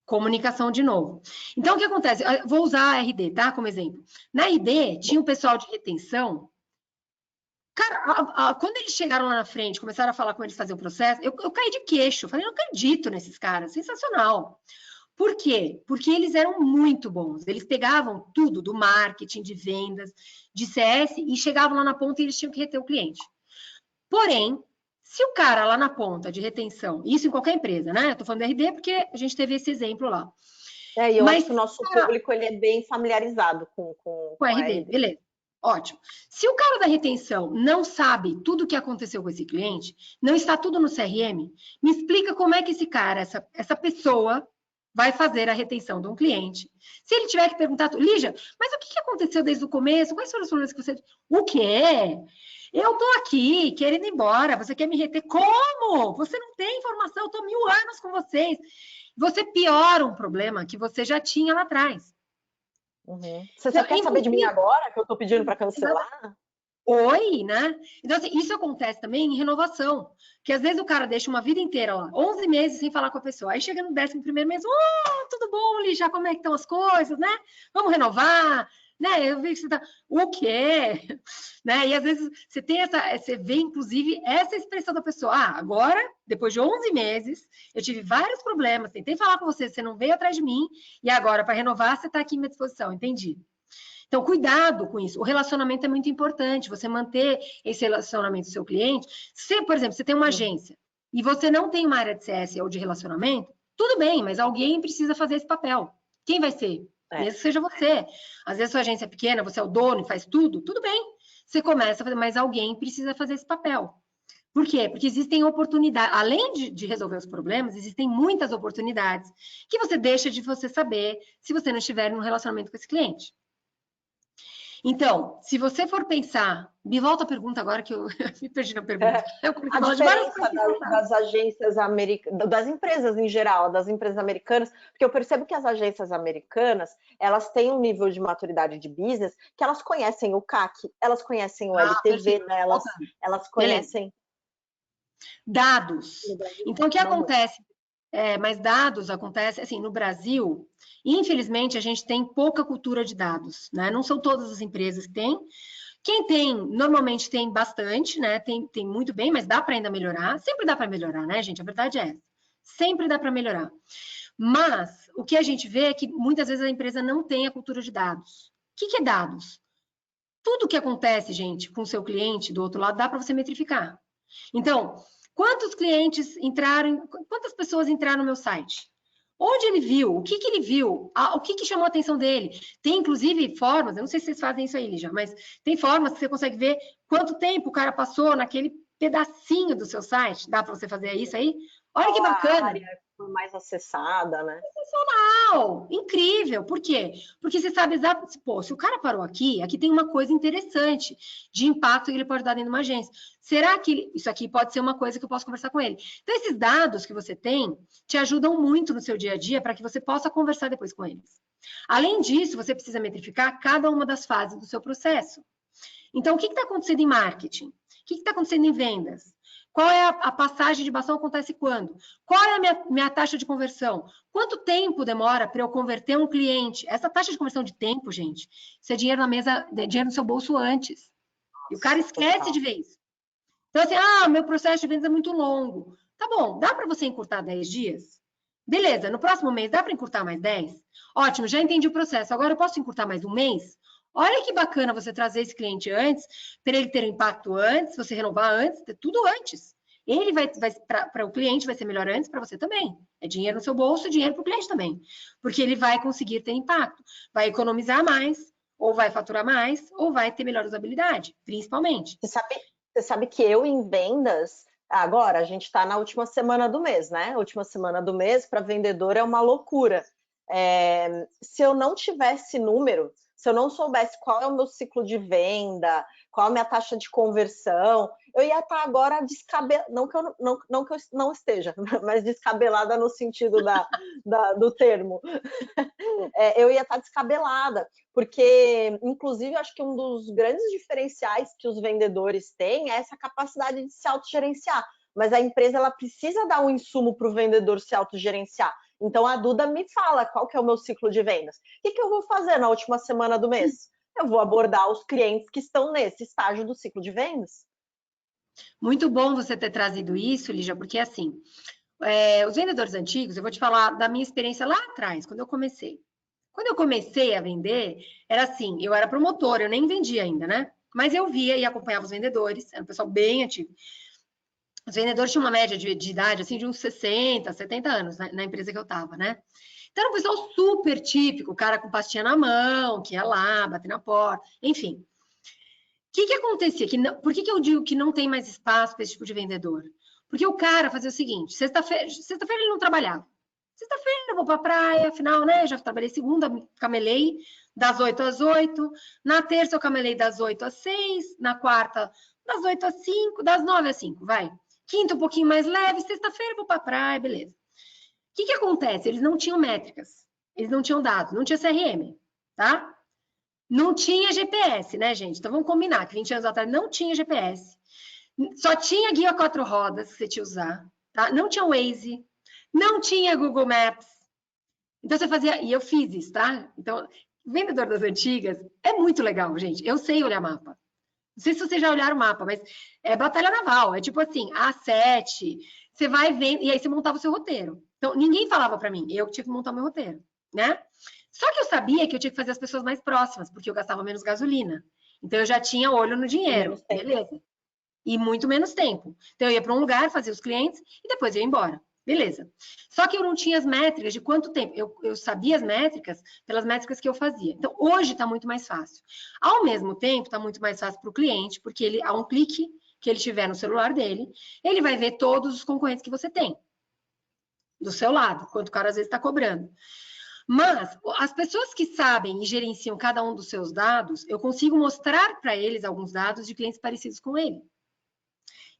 Comunicação de novo. Então, o que acontece? Eu vou usar a RD, tá? Como exemplo. Na RD, tinha um pessoal de retenção. Cara, quando eles chegaram lá na frente, começaram a falar como eles faziam o processo, eu caí de queixo. Falei, não acredito nesses caras, sensacional. Por quê? Porque eles eram muito bons. Eles pegavam tudo do marketing, de vendas, de CS e chegavam lá na ponta e eles tinham que reter o cliente. Porém, se o cara lá na ponta de retenção, isso em qualquer empresa, né? Eu tô falando da RD porque a gente teve esse exemplo lá. E eu acho que o nosso público ele é bem familiarizado com a RD. Beleza. Ótimo. Se o cara da retenção não sabe tudo o que aconteceu com esse cliente, não está tudo no CRM, me explica como é que esse cara, essa pessoa, vai fazer a retenção de um cliente. Se ele tiver que perguntar, Lígia, mas o que aconteceu desde o começo? Quais foram os problemas que você... O quê? Eu tô aqui querendo ir embora, você quer me reter? Como? Você não tem informação, eu tô 1000 anos com vocês. Você piora um problema que você já tinha lá atrás. Uhum. Você só quer saber de mim agora, que eu tô pedindo para cancelar? Oi, né? Então, assim, isso acontece também em renovação, que às vezes o cara deixa uma vida inteira lá, 11 meses sem falar com a pessoa, aí chega no 11º mês, tudo bom, Lígia, como é que estão as coisas, né? Vamos renovar, né? Eu vi que você tá... O quê? Né? E às vezes você vê, inclusive, essa expressão da pessoa, agora, depois de 11 meses, eu tive vários problemas, tentei falar com você, você não veio atrás de mim, e agora, para renovar, você está aqui à minha disposição, entendi. Então, cuidado com isso. O relacionamento é muito importante, você manter esse relacionamento com o seu cliente. Se, por exemplo, você tem uma agência e você não tem uma área de CS ou de relacionamento, tudo bem, mas alguém precisa fazer esse papel. Quem vai ser? Mesmo que seja você. Às vezes a sua agência é pequena, você é o dono e faz tudo, tudo bem. Você começa a fazer, mas alguém precisa fazer esse papel. Por quê? Porque existem oportunidades, além de resolver os problemas, existem muitas oportunidades que você deixa de você saber se você não estiver num relacionamento com esse cliente. Então, se você for pensar, me volta a pergunta agora que eu me perdi na pergunta. A diferença das agências americanas, das empresas em geral, das empresas americanas, porque eu percebo que as agências americanas, elas têm um nível de maturidade de business que elas conhecem o CAC, elas conhecem o LTV delas, elas conhecem... Dados. Então, o que acontece? Mas dados acontecem, assim, no Brasil, infelizmente, a gente tem pouca cultura de dados, né? Não são todas as empresas que têm. Quem tem, normalmente tem bastante, né? Tem muito bem, mas dá para ainda melhorar. Sempre dá para melhorar, né, gente? A verdade é essa. Sempre dá para melhorar. Mas o que a gente vê é que muitas vezes a empresa não tem a cultura de dados. O que é dados? Tudo que acontece, gente, com o seu cliente do outro lado, dá para você metrificar. Então, quantos clientes entraram, quantas pessoas entraram no meu site? Onde ele viu? O que ele viu? O que chamou a atenção dele? Tem, inclusive, formas, eu não sei se vocês fazem isso aí, Lígia, mas tem formas que você consegue ver quanto tempo o cara passou naquele pedacinho do seu site. Dá para você fazer isso aí? Olha que bacana. A área mais acessada, né? Sensacional! Incrível! Por quê? Porque você sabe exatamente, pô, se o cara parou aqui tem uma coisa interessante de impacto que ele pode dar dentro de uma agência. Será que isso aqui pode ser uma coisa que eu posso conversar com ele? Então, esses dados que você tem te ajudam muito no seu dia a dia para que você possa conversar depois com eles. Além disso, você precisa metrificar cada uma das fases do seu processo. Então, o que está acontecendo em marketing? O que está acontecendo em vendas? Qual é a passagem de bastão, acontece quando? Qual é a minha taxa de conversão? Quanto tempo demora para eu converter um cliente? Essa taxa de conversão de tempo, gente, isso é dinheiro na mesa, dinheiro no seu bolso antes. E o cara esquece de ver isso. Então, assim, meu processo de vendas é muito longo. Tá bom, dá para você encurtar 10 dias? Beleza, no próximo mês dá para encurtar mais 10? Ótimo, já entendi o processo. Agora eu posso encurtar mais um mês? Olha que bacana você trazer esse cliente antes, para ele ter um impacto antes, você renovar antes, tudo antes. Ele vai para o cliente vai ser melhor antes, para você também. É dinheiro no seu bolso, dinheiro para o cliente também. Porque ele vai conseguir ter impacto, vai economizar mais, ou vai faturar mais, ou vai ter melhor usabilidade, principalmente. Você sabe que eu em vendas, agora a gente está na última semana do mês, né? A última semana do mês para vendedor é uma loucura. Se eu não tivesse número, se eu não soubesse qual é o meu ciclo de venda, qual a minha taxa de conversão, eu ia estar agora descabelada, não que eu não esteja, mas descabelada no sentido do termo. Eu ia estar descabelada, porque, inclusive, acho que um dos grandes diferenciais que os vendedores têm é essa capacidade de se autogerenciar. Mas a empresa ela precisa dar um insumo para o vendedor se autogerenciar. Então, a Duda me fala qual que é o meu ciclo de vendas. O que eu vou fazer na última semana do mês? Eu vou abordar os clientes que estão nesse estágio do ciclo de vendas. Muito bom você ter trazido isso, Lígia, porque assim, os vendedores antigos, eu vou te falar da minha experiência lá atrás, quando eu comecei. Quando eu comecei a vender, era assim, eu era promotora, eu nem vendia ainda, né? Mas eu via e acompanhava os vendedores, era um pessoal bem antigo. Os vendedores tinham uma média de idade, assim, de uns 60, 70 anos na empresa que eu tava, né? Então, era um pessoal super típico, o cara com pastinha na mão, que ia lá, bater na porta, enfim. O que acontecia? Por que eu digo que não tem mais espaço para esse tipo de vendedor? Porque o cara fazia o seguinte, sexta-feira ele não trabalhava. Sexta-feira eu vou para a praia, afinal, né? Já trabalhei segunda, camelei das 8 às 8. Na terça eu camelei das 8 às 6. Na quarta, das 8 às 5. Das 9 às 5, vai. Quinta um pouquinho mais leve, sexta-feira eu vou para a praia, beleza. O que acontece? Eles não tinham métricas, eles não tinham dados, não tinha CRM, tá? Não tinha GPS, né, gente? Então vamos combinar que 20 anos atrás não tinha GPS. Só tinha guia 4 rodas que você tinha que usar, tá? Não tinha Waze, não tinha Google Maps. Então você fazia, e eu fiz isso, tá? Então, vendedor das antigas é muito legal, gente. Eu sei olhar mapa. Não sei se vocês já olharam o mapa, mas é batalha naval. É tipo assim, A7, você vai vendo, e aí você montava o seu roteiro. Então, ninguém falava para mim, eu tinha que montar o meu roteiro, né? Só que eu sabia que eu tinha que fazer as pessoas mais próximas, porque eu gastava menos gasolina. Então, eu já tinha olho no dinheiro, beleza. E muito menos tempo. Então, eu ia para um lugar, fazia os clientes e depois eu ia embora. Beleza. Só que eu não tinha as métricas de quanto tempo. Eu sabia as métricas pelas métricas que eu fazia. Então, hoje está muito mais fácil. Ao mesmo tempo, está muito mais fácil para o cliente, porque ele, a um clique que ele tiver no celular dele, ele vai ver todos os concorrentes que você tem do seu lado, quanto o cara às vezes está cobrando. Mas as pessoas que sabem e gerenciam cada um dos seus dados, eu consigo mostrar para eles alguns dados de clientes parecidos com ele.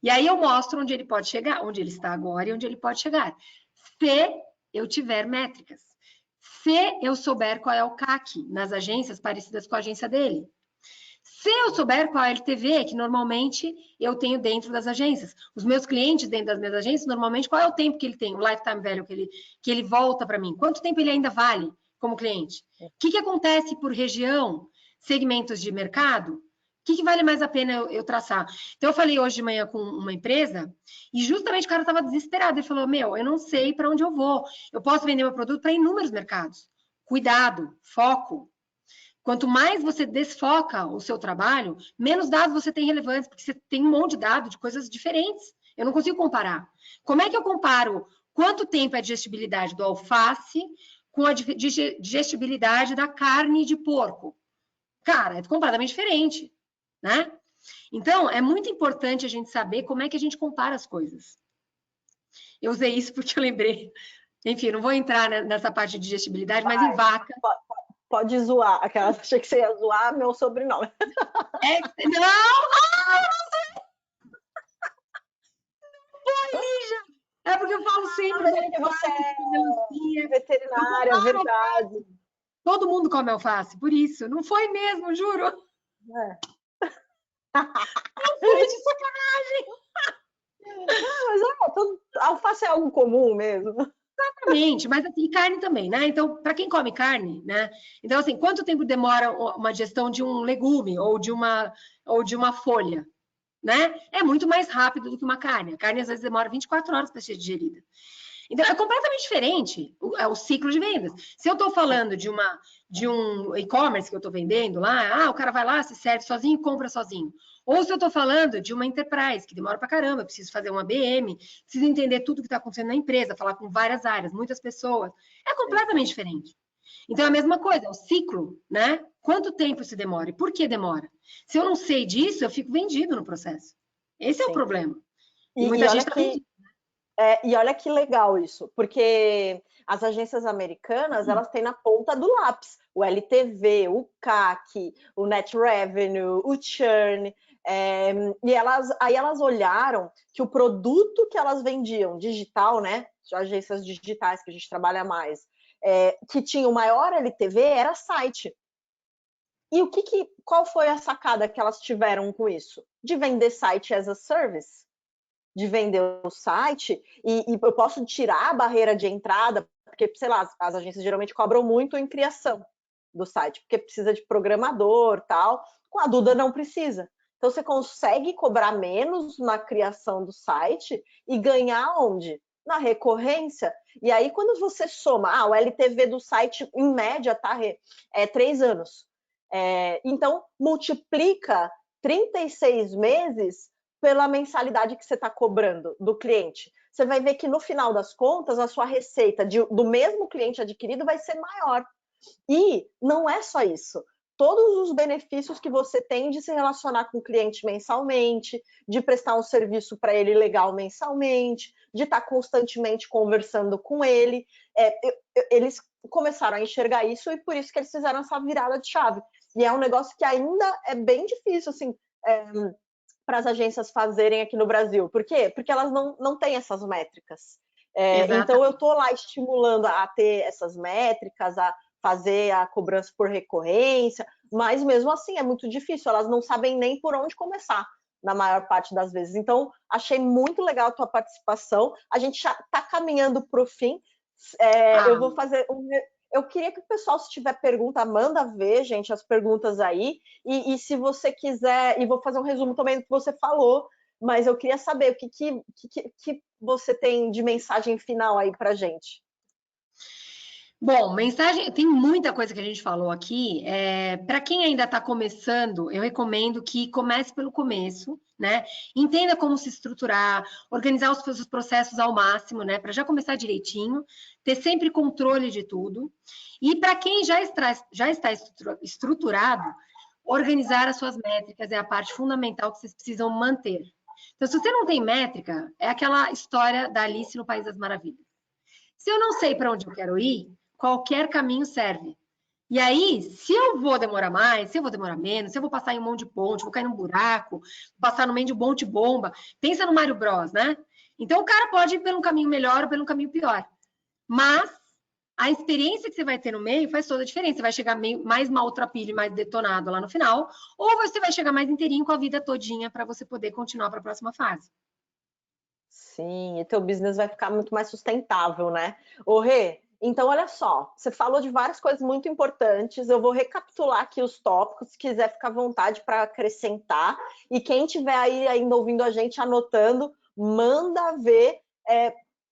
E aí eu mostro onde ele pode chegar, onde ele está agora e onde ele pode chegar. Se eu tiver métricas. Se eu souber qual é o CAC nas agências parecidas com a agência dele. Se eu souber qual é a LTV, que normalmente eu tenho dentro das agências. Os meus clientes dentro das minhas agências, normalmente, qual é o tempo que ele tem, o lifetime value que ele volta para mim? Quanto tempo ele ainda vale como cliente? O que acontece por região, segmentos de mercado? O que vale mais a pena eu traçar? Então, eu falei hoje de manhã com uma empresa e justamente o cara estava desesperado. Ele falou, eu não sei para onde eu vou. Eu posso vender meu produto para inúmeros mercados. Cuidado, foco. Quanto mais você desfoca o seu trabalho, menos dados você tem relevantes, porque você tem um monte de dados de coisas diferentes. Eu não consigo comparar. Como é que eu comparo quanto tempo é a digestibilidade do alface com a digestibilidade da carne de porco? Cara, é completamente diferente, né? Então, é muito importante a gente saber como é que a gente compara as coisas. Eu usei isso porque eu lembrei. Enfim, não vou entrar nessa parte de digestibilidade, mas em vaca... Pode zoar. Aquelas, achei que você ia zoar meu sobrenome. Não! Não foi, Lígia! É porque eu falo sempre que você é veterinária, verdade. Todo mundo come alface, por isso. Não foi mesmo, juro. É. Não foi de sacanagem. Mas alface é algo comum mesmo. Exatamente, mas assim, e carne também, né? Então, para quem come carne, né? Então, assim, quanto tempo demora uma digestão de um legume ou de uma folha, né? É muito mais rápido do que uma carne. A carne às vezes demora 24 horas para ser digerida. Então, é completamente diferente o ciclo de vendas. Se eu estou falando de um e-commerce que eu estou vendendo lá, o cara vai lá, se serve sozinho e compra sozinho. Ou se eu estou falando de uma enterprise, que demora para caramba, preciso fazer uma BM, preciso entender tudo que está acontecendo na empresa, falar com várias áreas, muitas pessoas. É completamente diferente. Então, é a mesma coisa, o ciclo, né? Quanto tempo se demora e por que demora? Se eu não sei disso, eu fico vendido no processo. Esse é o Sim. problema. E E muita gente olha está que vendida. e olha que legal isso, porque as agências americanas, elas têm na ponta do lápis o LTV, o CAC, o Net Revenue, o Churn, e aí elas olharam que o produto que elas vendiam digital, né, agências digitais que a gente trabalha mais, que tinha o maior LTV era site. E qual foi a sacada que elas tiveram com isso? De vender site as a service, de vender o site, e eu posso tirar a barreira de entrada, porque, sei lá, as agências geralmente cobram muito em criação do site, porque precisa de programador, tal. Com a Duda não precisa. Então você consegue cobrar menos na criação do site e ganhar onde? Na recorrência. E aí, quando você soma, o LTV do site, em média, tá? 3 anos. Então, multiplica 36 meses pela mensalidade que você está cobrando do cliente. Você vai ver que no final das contas, a sua receita do mesmo cliente adquirido vai ser maior. E não é só isso. Todos os benefícios que você tem de se relacionar com o cliente mensalmente, de prestar um serviço para ele legal mensalmente, de estar constantemente conversando com ele. Eles começaram a enxergar isso e por isso que eles fizeram essa virada de chave. E é um negócio que ainda é bem difícil, assim, para as agências fazerem aqui no Brasil. Por quê? Porque elas não têm essas métricas. Então, eu estou lá estimulando a ter essas métricas, a fazer a cobrança por recorrência, mas mesmo assim é muito difícil, elas não sabem nem por onde começar, na maior parte das vezes. Então, achei muito legal a tua participação. A gente já está caminhando para o fim. Eu vou fazer eu queria que o pessoal, se tiver pergunta, manda ver, gente, as perguntas aí. E se você quiser, e vou fazer um resumo também do que você falou, mas eu queria saber o que você tem de mensagem final aí para gente. Bom, mensagem, tem muita coisa que a gente falou aqui. Para quem ainda está começando, eu recomendo que comece pelo começo, né? Entenda como se estruturar, organizar os seus processos ao máximo, né? Para já começar direitinho, ter sempre controle de tudo. E para quem já está estruturado, organizar as suas métricas é a parte fundamental que vocês precisam manter. Então, se você não tem métrica, é aquela história da Alice no País das Maravilhas. Se eu não sei para onde eu quero ir, qualquer caminho serve. E aí, se eu vou demorar mais, se eu vou demorar menos, se eu vou passar em um monte de ponte, vou cair num buraco, passar no meio de um monte de bomba, pensa no Mario Bros, né? Então o cara pode ir pelo caminho melhor ou pelo caminho pior. Mas a experiência que você vai ter no meio faz toda a diferença. Você vai chegar mais maltrapilho e mais detonado lá no final, ou você vai chegar mais inteirinho com a vida todinha para você poder continuar para a próxima fase. Sim, e teu business vai ficar muito mais sustentável, né? Ô, Rê, então olha só, você falou de várias coisas muito importantes, eu vou recapitular aqui os tópicos, se quiser ficar à vontade para acrescentar, e quem tiver aí ainda ouvindo a gente, anotando, manda ver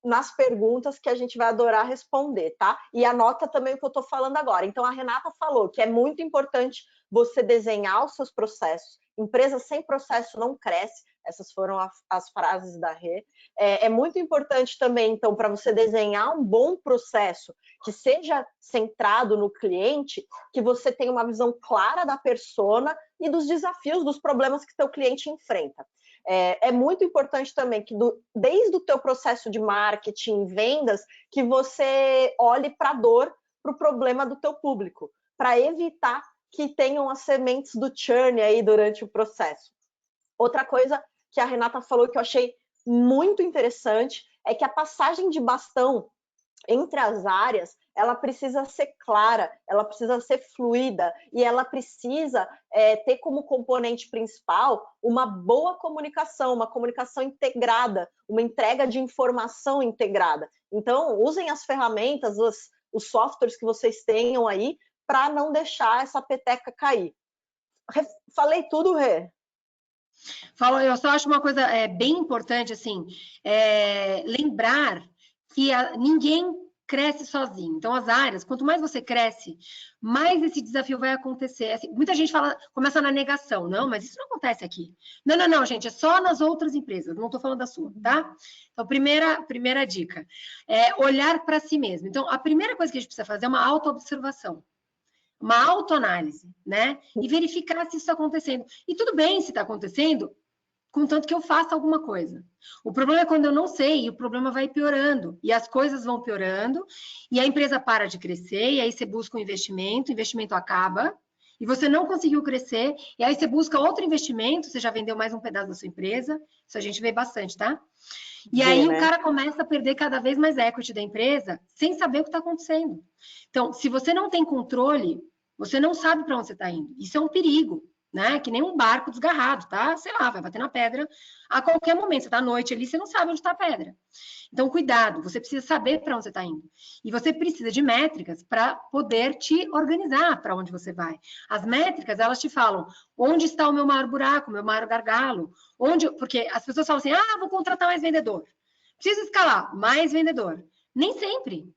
nas perguntas que a gente vai adorar responder, tá? E anota também o que eu estou falando agora. Então, a Renata falou que é muito importante você desenhar os seus processos. Empresa sem processo não cresce. Essas foram as frases da Rê. É muito importante também, então, para você desenhar um bom processo que seja centrado no cliente, que você tenha uma visão clara da persona e dos desafios, dos problemas que seu cliente enfrenta. É muito importante também que desde o teu processo de marketing, vendas, que você olhe para a dor, para o problema do teu público, para evitar que tenham as sementes do churn aí durante o processo. Outra coisa que a Renata falou que eu achei muito interessante é que a passagem de bastão entre as áreas, ela precisa ser clara, ela precisa ser fluida e ela precisa ter como componente principal uma boa comunicação, uma comunicação integrada, uma entrega de informação integrada. Então, usem as ferramentas, os softwares que vocês tenham aí para não deixar essa peteca cair. Falei tudo, Rê? Eu só acho uma coisa bem importante, assim, lembrar que ninguém cresce sozinho. Então, as áreas, quanto mais você cresce, mais esse desafio vai acontecer. Assim, muita gente começa na negação. Não, mas isso não acontece aqui. Não, não, não, gente, é só nas outras empresas. Não estou falando da sua, tá? Então, primeira dica é olhar para si mesmo. Então, a primeira coisa que a gente precisa fazer é uma autoobservação, uma autoanálise, né? E verificar se isso está acontecendo. E tudo bem se está acontecendo, contanto que eu faça alguma coisa. O problema é quando eu não sei, e o problema vai piorando, e as coisas vão piorando, e a empresa para de crescer, e aí você busca um investimento, o investimento acaba, e você não conseguiu crescer, e aí você busca outro investimento, você já vendeu mais um pedaço da sua empresa, isso a gente vê bastante, tá? E aí o cara começa a perder cada vez mais equity da empresa, sem saber o que está acontecendo. Então, se você não tem controle, você não sabe para onde você está indo. Isso é um perigo, né? Que nem um barco desgarrado, tá? Sei lá, vai bater na pedra a qualquer momento. Você tá à noite ali, você não sabe onde está a pedra. Então, cuidado, você precisa saber para onde você está indo. E você precisa de métricas para poder te organizar para onde você vai. As métricas, elas te falam onde está o meu maior buraco, o meu maior gargalo, porque as pessoas falam assim, vou contratar mais vendedor. Preciso escalar, mais vendedor. Nem sempre.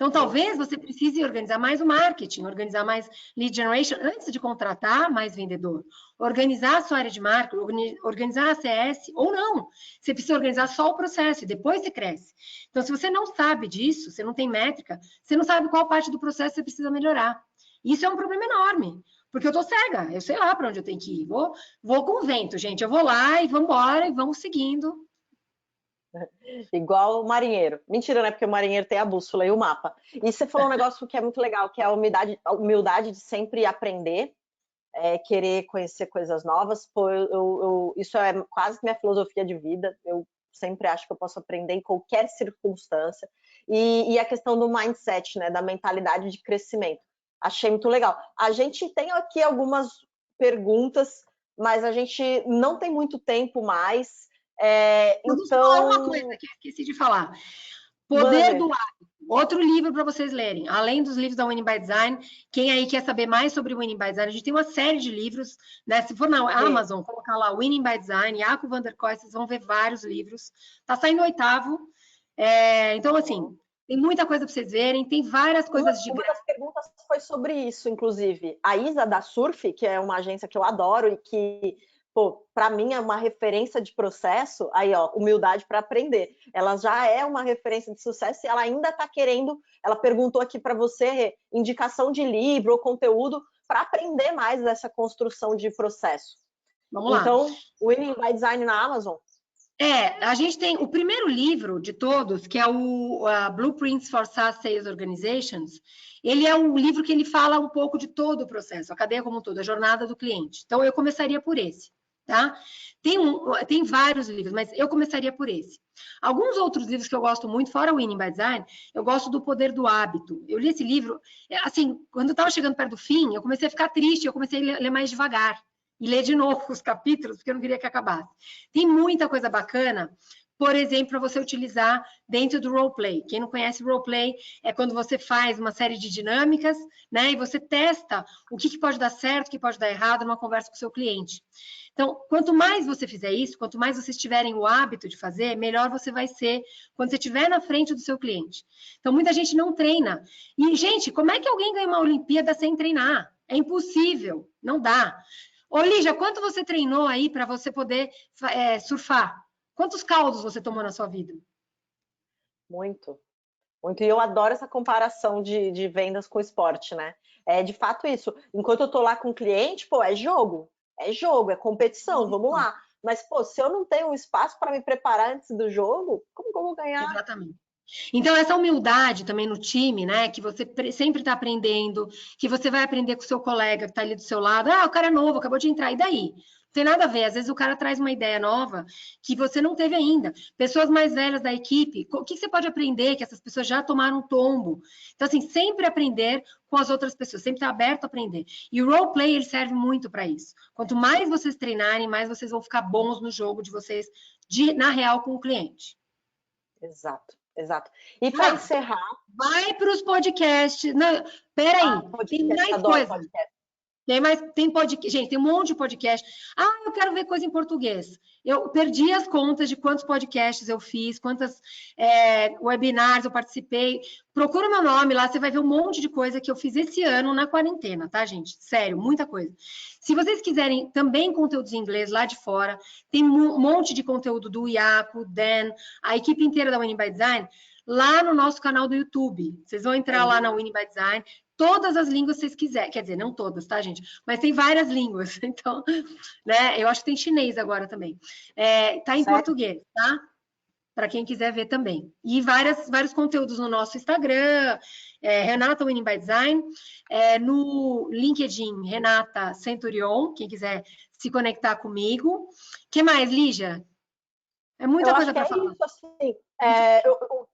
Então, talvez você precise organizar mais o marketing, organizar mais lead generation antes de contratar mais vendedor. Organizar a sua área de marketing, organizar a CS, ou não. Você precisa organizar só o processo e depois você cresce. Então, se você não sabe disso, você não tem métrica, você não sabe qual parte do processo você precisa melhorar. Isso é um problema enorme, porque eu tô cega, eu sei lá para onde eu tenho que ir. Vou com o vento, gente. Eu vou lá e vamos embora e vamos seguindo. Igual o marinheiro. Mentira, né? Porque o marinheiro tem a bússola e o mapa. E você falou um negócio que é muito legal, que é a humildade de sempre aprender, querer conhecer coisas novas. Pô, isso é quase que minha filosofia de vida. Eu sempre acho que eu posso aprender em qualquer circunstância. E a questão do mindset, né? Da mentalidade de crescimento. Achei muito legal. A gente tem aqui algumas perguntas, mas a gente não tem muito tempo mais. Vamos falar uma coisa que eu esqueci de falar. Poder do Hábito. Outro livro para vocês lerem. Além dos livros da Winning by Design, quem aí quer saber mais sobre o Winning by Design, a gente tem uma série de livros, né? Se for na Amazon, colocar lá Winning by Design, Jaco van der Kooi, vocês vão ver vários livros. Tá saindo o 8º. Então, assim, tem muita coisa para vocês verem, tem várias coisas de graça. Uma das perguntas foi sobre isso, inclusive. A Isa da Surf, que é uma agência que eu adoro e que, para mim é uma referência de processo, aí, ó, humildade para aprender. Ela já é uma referência de sucesso e ela ainda está querendo, ela perguntou aqui para você, indicação de livro ou conteúdo para aprender mais dessa construção de processo. Vamos lá. Então, Winning by Design na Amazon. A gente tem o primeiro livro de todos, que é o Blueprints for SaaS Sales Organizations. Ele é um livro que ele fala um pouco de todo o processo, a cadeia como um todo, a jornada do cliente. Então, eu começaria por esse, tá? Tem vários livros, mas eu começaria por esse. Alguns outros livros que eu gosto muito, fora o Winning by Design, eu gosto do Poder do Hábito. Eu li esse livro, assim, quando eu estava chegando perto do fim, eu comecei a ficar triste, eu comecei a ler mais devagar. E ler de novo os capítulos, porque eu não queria que acabasse. Tem muita coisa bacana, por exemplo, para você utilizar dentro do roleplay. Quem não conhece roleplay é quando você faz uma série de dinâmicas, né? E você testa o que pode dar certo, o que pode dar errado numa conversa com o seu cliente. Então, quanto mais você fizer isso, quanto mais vocês tiverem o hábito de fazer, melhor você vai ser quando você estiver na frente do seu cliente. Então, muita gente não treina. E, gente, como é que alguém ganha uma Olimpíada sem treinar? É impossível, não dá. Ô, Lígia, quanto você treinou aí para você poder surfar? Quantos caldos você tomou na sua vida? Muito. Muito. E eu adoro essa comparação de vendas com esporte, né? É de fato isso. Enquanto eu tô lá com o cliente, é jogo, é competição, vamos lá. Mas, se eu não tenho um espaço para me preparar antes do jogo, como que eu vou ganhar? Exatamente. Então, essa humildade também no time, né? Que você sempre está aprendendo, que você vai aprender com o seu colega que está ali do seu lado. O cara é novo, acabou de entrar, e daí? tem nada a ver. Às vezes o cara traz uma ideia nova que você não teve ainda. Pessoas mais velhas da equipe, o que você pode aprender que essas pessoas já tomaram um tombo? Então, assim, sempre aprender com as outras pessoas, sempre estar aberto a aprender. E o roleplay, ele serve muito para isso. Quanto mais vocês treinarem, mais vocês vão ficar bons no jogo de vocês, na real, com o cliente. Exato, exato. E para encerrar... Vai para os podcasts. Não, peraí, tem mais coisa. Tem podcast, gente, tem um monte de podcast. Ah, eu quero ver coisa em português. Eu perdi as contas de quantos podcasts eu fiz, quantas webinars eu participei. Procura o meu nome lá, você vai ver um monte de coisa que eu fiz esse ano na quarentena, tá, gente? Sério, muita coisa. Se vocês quiserem também conteúdos em inglês lá de fora, tem um monte de conteúdo do Iaco, Dan, a equipe inteira da Winning by Design, lá no nosso canal do YouTube. Vocês vão entrar lá na Winning by Design, todas as línguas que vocês quiserem. Quer dizer, não todas, tá, gente? Mas tem várias línguas. Então, né? Eu acho que tem chinês agora também. Tá em português, tá? Para quem quiser ver também. E vários conteúdos no nosso Instagram, Renata Winning by Design, no LinkedIn, Renata Centurion, quem quiser se conectar comigo. O que mais, Lígia? É muita coisa para falar. Isso, assim,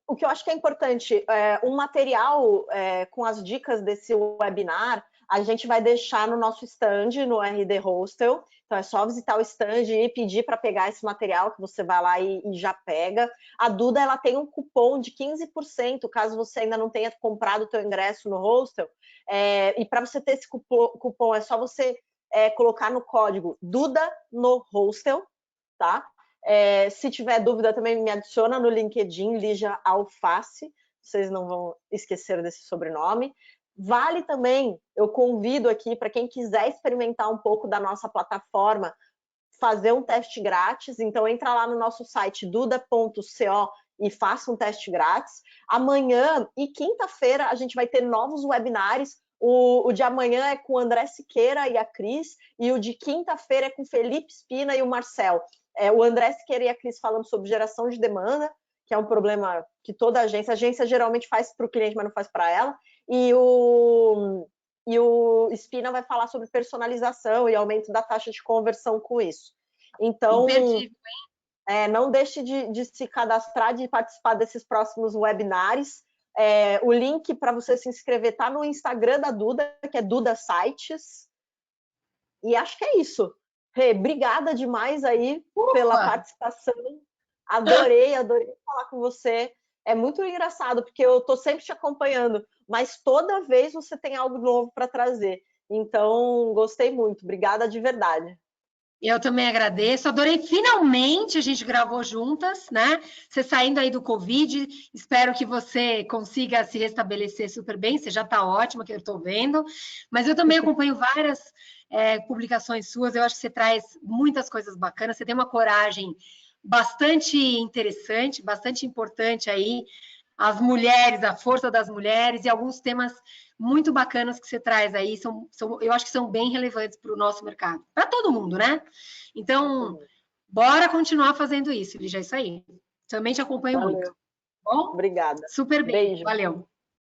o que eu acho que é importante, um material com as dicas desse webinar, a gente vai deixar no nosso stand, no RD Hostel. Então, é só visitar o stand e pedir para pegar esse material, que você vai lá e já pega. A Duda, ela tem um cupom de 15%, caso você ainda não tenha comprado o teu ingresso no hostel. E para você ter esse cupom, é só você colocar no código Duda no hostel, tá? Se tiver dúvida, também me adiciona no LinkedIn, Lígia Alface, vocês não vão esquecer desse sobrenome. Vale também, eu convido aqui para quem quiser experimentar um pouco da nossa plataforma, fazer um teste grátis. Então entra lá no nosso site duda.co e faça um teste grátis. Amanhã e quinta-feira a gente vai ter novos webinars. O de amanhã é com o André Siqueira e a Cris, e o de quinta-feira é com o Felipe Espina e o Marcel. O André Siqueira e a Cris falando sobre geração de demanda, que é um problema que toda agência geralmente faz para o cliente, mas não faz para ela. E o Espina vai falar sobre personalização e aumento da taxa de conversão com isso. Então, não deixe de se cadastrar, de participar desses próximos webinars. O link para você se inscrever está no Instagram da Duda, que é Duda Sites. E acho que é isso. Rê, obrigada demais aí pela participação. Adorei falar com você. É muito engraçado, porque eu estou sempre te acompanhando, mas toda vez você tem algo novo para trazer. Então, gostei muito. Obrigada de verdade. Eu também agradeço. Adorei. Finalmente a gente gravou juntas, né? Você saindo aí do Covid. Espero que você consiga se restabelecer super bem. Você já está ótima, que eu estou vendo. Mas eu também acompanho várias publicações suas. Eu acho que você traz muitas coisas bacanas. Você tem uma coragem bastante interessante, bastante importante aí. As mulheres, a força das mulheres e alguns temas muito bacanas que você traz aí, eu acho que são bem relevantes para o nosso mercado, para todo mundo, né? Então, bora continuar fazendo isso, Lígia, é isso aí. Também te acompanho muito. Bom? Obrigada. Super bem, Beijo. Valeu.